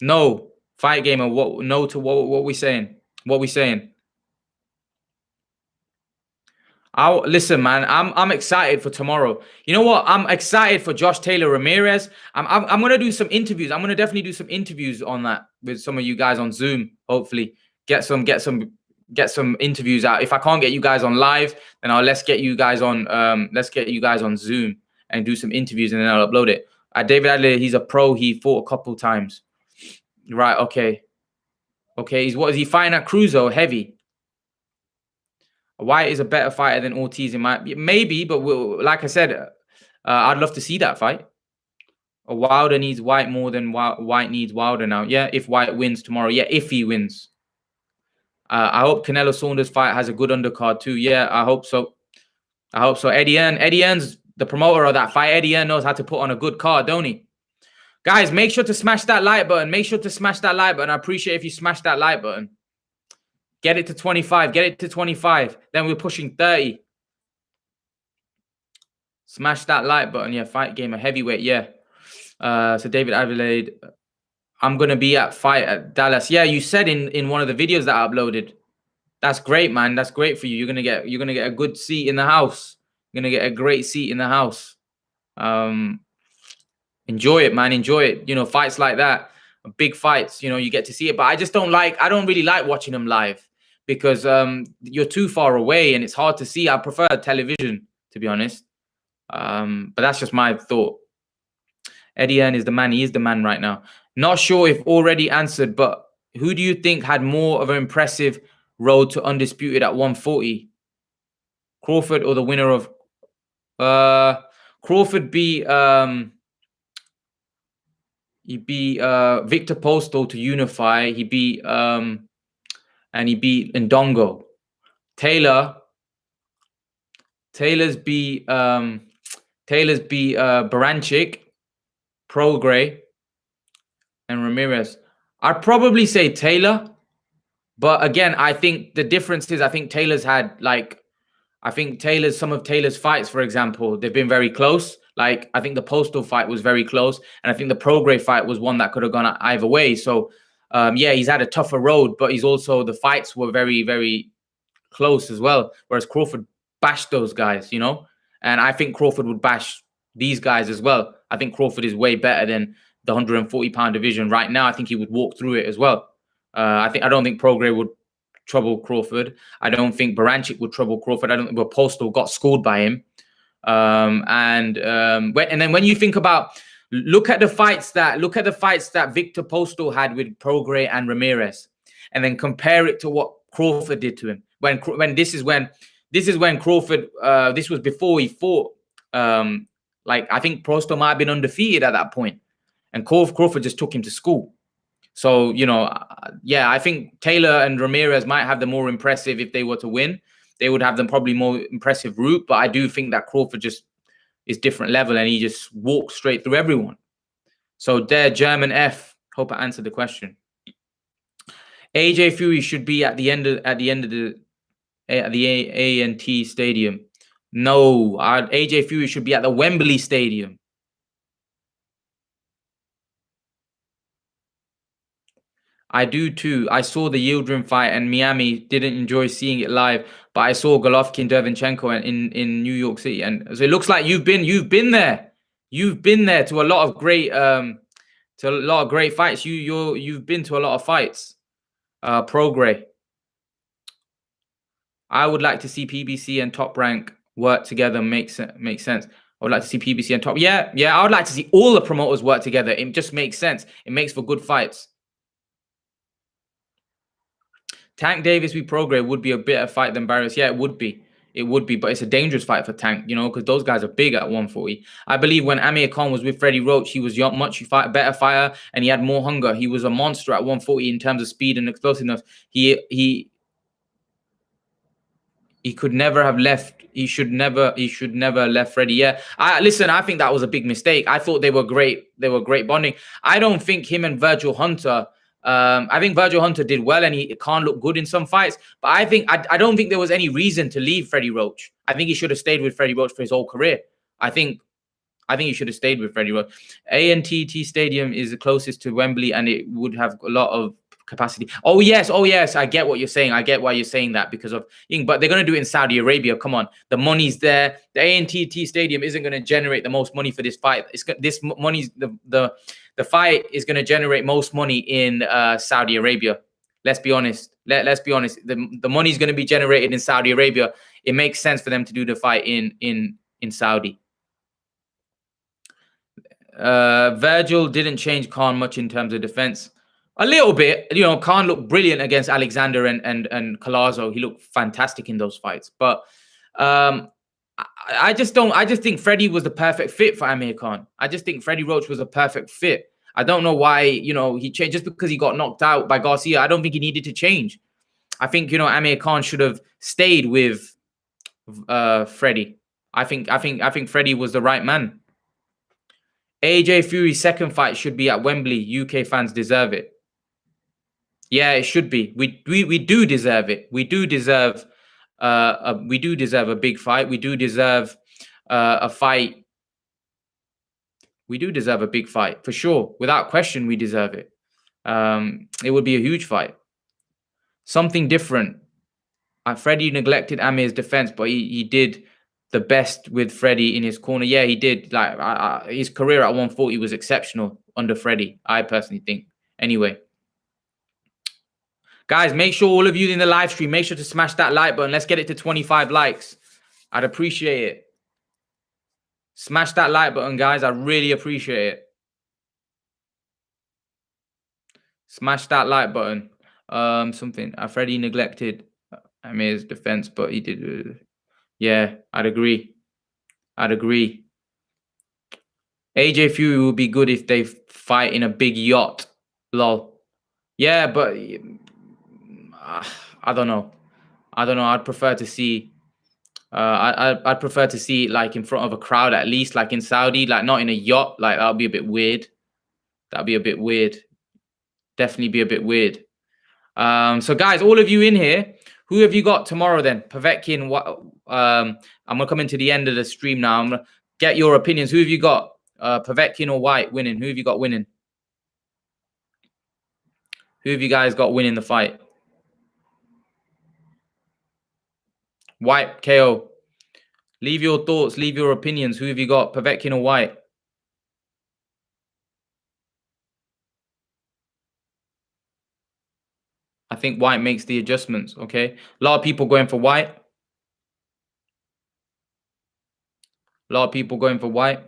No, fight gamer. What? No to what we saying? What we saying? Listen, man. I'm excited for tomorrow. You know what? I'm excited for Josh Taylor Ramirez. I'm gonna do some interviews. I'm gonna definitely do some interviews on that with some of you guys on Zoom. Hopefully, get some interviews out. If I can't get you guys on live, then let's get you guys on Zoom and do some interviews, and then I'll upload it. David Adler, he's a pro. He fought a couple times. Right. Okay. What is he fighting at cruiser heavy? Whyte is a better fighter than Ortiz. Maybe, but like I said, I'd love to see that fight. Wilder needs Whyte more than Whyte needs Wilder now. Yeah, if Whyte wins tomorrow. Yeah, if he wins. I hope Canelo Saunders fight has a good undercard too. Yeah, I hope so. Eddie Earn's the promoter of that fight. Eddie Earn knows how to put on a good card, don't he? Guys, make sure to smash that like button. I appreciate if you smash that like button. Get it to 25. Then we're pushing 30. Smash that like button. Yeah, fight game, a heavyweight. Yeah. So David Adelaide, I'm going to be at fight at Dallas. Yeah, you said in one of the videos that I uploaded. That's great, man. That's great for you. You're going to get a good seat in the house. You're going to get a great seat in the house. Enjoy it, man. Enjoy it. Fights like that, big fights, you get to see it. But I don't really like watching them live because you're too far away and it's hard to see. I prefer television, to be honest. But that's just my thought. Eddie Earn is the man. He is the man right now. Not sure if already answered, but who do you think had more of an impressive road to undisputed at 140? Crawford or the winner of Crawford beat Victor Postal to unify. He beat Ndongo. Taylor's beat Baranchik, Prograis, and Ramirez. I'd probably say Taylor, but again, I think the difference is I think some of Taylor's fights, for example, they've been very close. Like I think the Postal fight was very close, and I think the Prograis fight was one that could have gone either way. So yeah, he's had a tougher road, but the fights were very, very close as well. Whereas Crawford bashed those guys, and I think Crawford would bash these guys as well. I think Crawford is way better than the 140-pound division right now. I think he would walk through it as well. I don't think Prograis would trouble Crawford. I don't think Baranchik would trouble Crawford. I don't think Postal got schooled by him. And then when you think about, look at the fights that Victor Postal had with Prograis and Ramirez, and then compare it to what Crawford did to him. When this is when Crawford. This was before he fought. Like I think Prosto might have been undefeated at that point, and Crawford just took him to school. So yeah, I think Taylor and Ramirez might have the more impressive if they were to win. They would have the probably more impressive route, but I do think that Crawford just is different level, and he just walks straight through everyone. So there, German F. Hope I answered the question. AJ Fury should be at the end of the A&T Stadium. No, AJ Fury should be at the Wembley Stadium. I do too. I saw the Yildirim fight and Miami. Didn't enjoy seeing it live, but I saw Golovkin, Derevyanchenko in New York City, and so it looks like you've been there. You've been there to a lot of great fights. You've been to a lot of fights. Progre. I would like to see PBC and Top Rank work together. Makes sense. I would like to see PBC and Top. Yeah. I would like to see all the promoters work together. It just makes sense. It makes for good fights. Tank Davis v Progre would be a better fight than Barrios. Yeah, it would be. It would be, but it's a dangerous fight for Tank, because those guys are big at 140. I believe when Amir Khan was with Freddie Roach, he was much better fighter and he had more hunger. He was a monster at 140 in terms of speed and explosiveness. He could never have left. He should never have left Freddie. Yeah. Listen, I think that was a big mistake. I thought they were great. They were great bonding. I don't think him and Virgil Hunter. I think Virgil Hunter did well, and he can't look good in some fights. But I don't think there was any reason to leave Freddie Roach. I think he should have stayed with Freddie Roach for his whole career. I think he should have stayed with Freddie Roach. A&T Stadium is the closest to Wembley, and it would have a lot of capacity. Oh yes. I get what you're saying. I get why you're saying that because of. But they're going to do it in Saudi Arabia. Come on, the money's there. The A&T Stadium isn't going to generate the most money for this fight. This money's the fight is going to generate most money in Saudi Arabia. Let's be honest. Let's be honest. The money's going to be generated in Saudi Arabia. It makes sense for them to do the fight in Saudi. Virgil didn't change Khan much in terms of defense. A little bit. Khan looked brilliant against Alexander and Collazo. He looked fantastic in those fights. But I just think Freddie was the perfect fit for Amir Khan. I just think Freddie Roach was a perfect fit. I don't know why, he changed just because he got knocked out by Garcia. I don't think he needed to change. I think, Amir Khan should have stayed with Freddie. I think Freddie was the right man. AJ Fury's second fight should be at Wembley. UK fans deserve it. Yeah, it should be. We do deserve it. We do deserve a big fight. We do deserve a fight. We do deserve a big fight for sure. Without question, we deserve it. It would be a huge fight. Something different. Freddie neglected Amir's defense, but he did the best with Freddie in his corner. Yeah, he did. His career at 140 was exceptional under Freddie, I personally think. Anyway. Guys, make sure all of you in the live stream, make sure to smash that like button. Let's get it to 25 likes. I'd appreciate it. Smash that like button, guys. I really appreciate it. Smash that like button. Freddie neglected Amir's defense, but he did. Yeah, I'd agree. AJ Fury would be good if they fight in a big yacht. Lol. Yeah, but I don't know. I'd prefer to see. I'd prefer to see it like in front of a crowd, at least like in Saudi, like not in a yacht. Like that'd be a bit weird. Definitely be a bit weird. So guys, all of you in here, who have you got tomorrow then? Povetkin. I'm gonna come into the end of the stream now. I'm gonna get your opinions. Who have you got? Povetkin or Whyte winning? Who have you got winning? Who have you guys got winning the fight? Whyte, KO. Leave your thoughts. Leave your opinions. Who have you got? Povetkin or Whyte? I think Whyte makes the adjustments. Okay. A lot of people going for Whyte.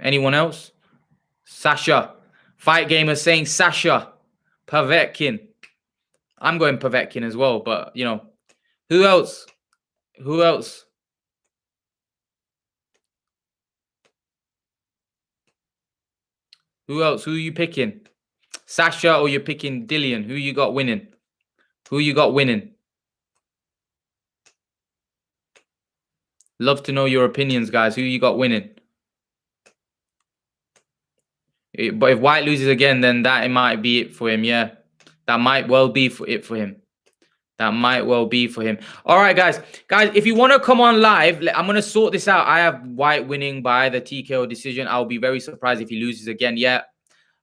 Anyone else? Sasha. Fight Gamer saying Sasha. Povetkin. I'm going Povetkin as well, but who else? Who else? Who are you picking? Sasha or you're picking Dillian? Who you got winning? Who you got winning? Love to know your opinions, guys. Who you got winning? But if Whyte loses again, then that it might be it for him. Yeah, that might well be it for him. That might well be for him. All right, guys. Guys, if you want to come on live, I'm going to sort this out. I have Whyte winning by the TKO decision. I'll be very surprised if he loses again. Yeah.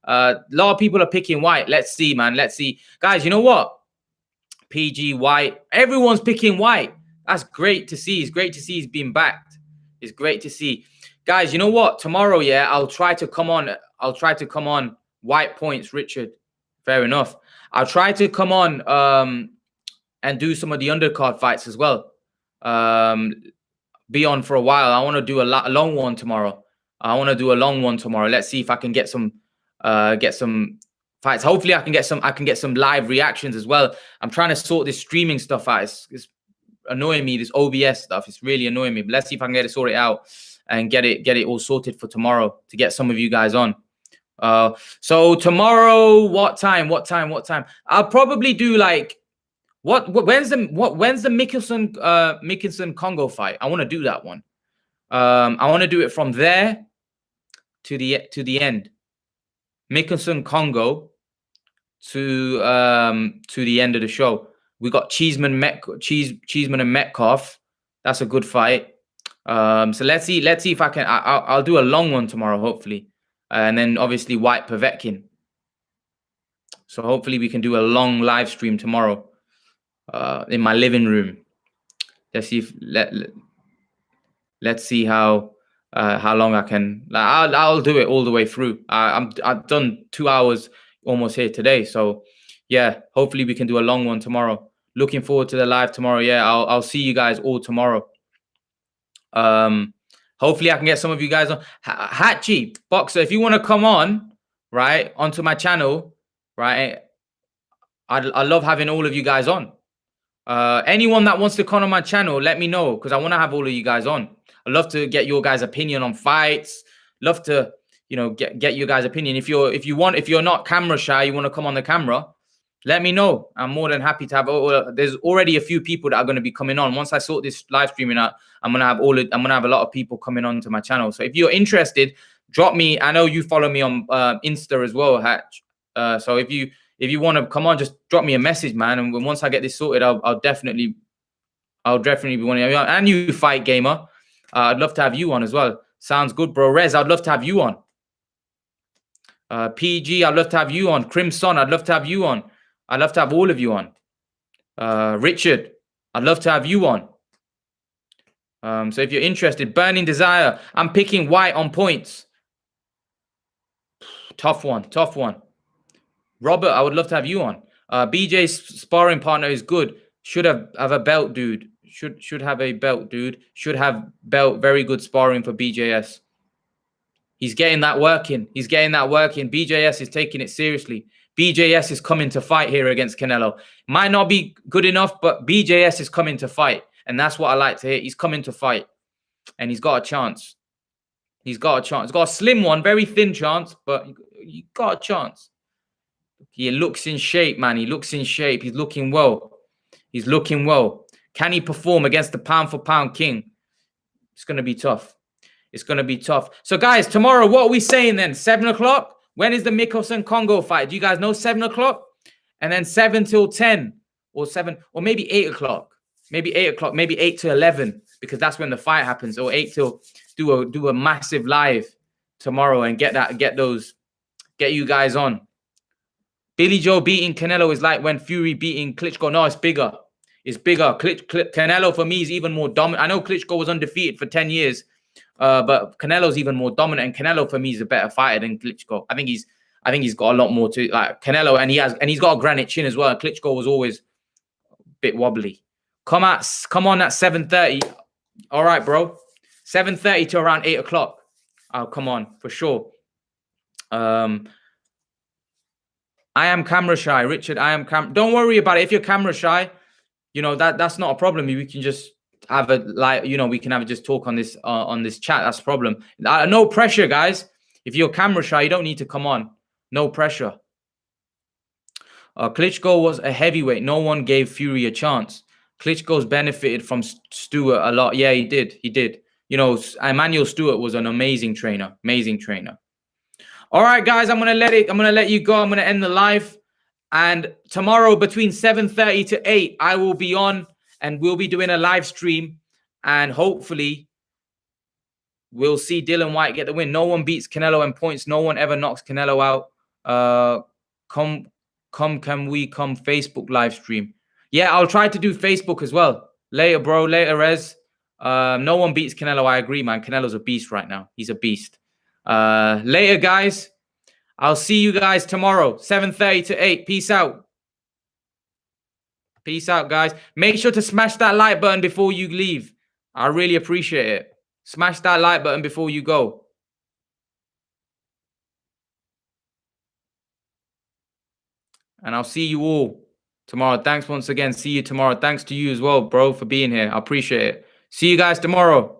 A lot of people are picking Whyte. Let's see, man. Let's see. Guys, you know what? PG, Whyte. Everyone's picking Whyte. That's great to see. It's great to see he's been backed. It's great to see. Guys, you know what? Tomorrow, yeah, I'll try to come on. Whyte points, Richard. Fair enough. I'll try to come on and do some of the undercard fights as well. Be on for a while. I want to do a long one tomorrow. Let's see if I can get some fights. Hopefully I can get some live reactions as well. I'm trying to sort this streaming stuff out. It's annoying me, this OBS stuff. It's really annoying me. But let's see if I can get it sorted out and get it all sorted for tomorrow to get some of you guys on. So tomorrow, what time? I'll probably do like when's the Mickelson Congo fight? I want to do that one. I want to do it from there to the end. Mickelson Congo to the end of the show. We got Cheeseman and Metcalf. That's a good fight. So let's see if I can. I'll do a long one tomorrow, hopefully, and then obviously Whyte Povetkin. So hopefully we can do a long live stream tomorrow in my living room. Let's see if let's see how long I can. I'll do it all the way through. I've done 2 hours almost here today, so yeah. Hopefully we can do a long one tomorrow. Looking forward to the live tomorrow. Yeah, I'll see you guys all tomorrow. Hopefully I can get some of you guys on. Hachi Boxer, if you want to come on, right, onto my channel, right, I love having all of you guys on. Anyone that wants to come on my channel, let me know, because I want to have all of you guys on. I'd love to get your guys' opinion on fights. Love to, get your guys' opinion. If you're not camera shy, you want to come on the camera, let me know. I'm more than happy to have. There's already a few people that are going to be coming on. Once I sort this live streaming out, I'm gonna have a lot of people coming on to my channel. So if you're interested, drop me. I know you follow me on Insta as well, Hatch. So if you want to come on, just drop me a message, man. And once I get this sorted, I'll definitely be one of you. And you, Fight Gamer, I'd love to have you on as well. Sounds good, bro. Rez, I'd love to have you on. PG, I'd love to have you on. Crimson, I'd love to have you on. I'd love to have all of you on. Richard, I'd love to have you on. So if you're interested, Burning Desire, I'm picking Whyte on points. Tough one. Robert, I would love to have you on. BJ's sparring partner is good. Should have a belt, dude. Should have a belt, dude. Should have belt. Very good sparring for BJS. He's getting that work in. BJS is taking it seriously. BJS is coming to fight here against Canelo. Might not be good enough, but BJS is coming to fight. And that's what I like to hear. He's coming to fight. And he's got a chance. He's got a slim one, very thin chance, but he got a chance. He looks in shape, man. He's looking well. Can he perform against the pound-for-pound king? It's going to be tough. So, guys, tomorrow, what are we saying then? 7 o'clock? When is the Mickelson Congo fight? Do you guys know 7 o'clock? And then 7 till 10 or 7 or maybe 8 o'clock. Maybe 8 to 11, because that's when the fight happens. Or 8 till do a massive live tomorrow and get you guys on. Billy Joe beating Canelo is like when Fury beating Klitschko. No, it's bigger. Canelo for me is even more dominant. I know Klitschko was undefeated for 10 years, but Canelo's even more dominant. And Canelo for me is a better fighter than Klitschko. I think he's got a lot more to like Canelo, and he's got a granite chin as well. Klitschko was always a bit wobbly. Come on at 7:30. All right, bro. 7:30 to around 8 o'clock. I'll come on for sure. I am camera shy, Richard. Don't worry about it. If you're camera shy, that's not a problem. We can just have we can have just talk on this chat. That's a problem. No pressure, guys. If you're camera shy, you don't need to come on. No pressure. Klitschko was a heavyweight. No one gave Fury a chance. Klitschko's benefited from Stewart a lot. Yeah, he did. He did. You know, Emmanuel Stewart was an amazing trainer. Amazing trainer. All right, guys, I'm gonna let you go. I'm gonna end the live. And tomorrow between 7:30 to 8, I will be on and we'll be doing a live stream. And hopefully we'll see Dillian Whyte get the win. No one beats Canelo in points. No one ever knocks Canelo out. Can we come Facebook live stream? Yeah, I'll try to do Facebook as well. Later, bro. Later, Rez. No one beats Canelo. I agree, man. Canelo's a beast right now. He's a beast. Later, guys. I'll see you guys tomorrow, 7:30 to 8. Peace out. Peace out, guys. Make sure to smash that like button before you leave. I really appreciate it. Smash that like button before you go. And I'll see you all tomorrow. Thanks once again. See you tomorrow. Thanks to you as well, bro, for being here. I appreciate it. See you guys tomorrow.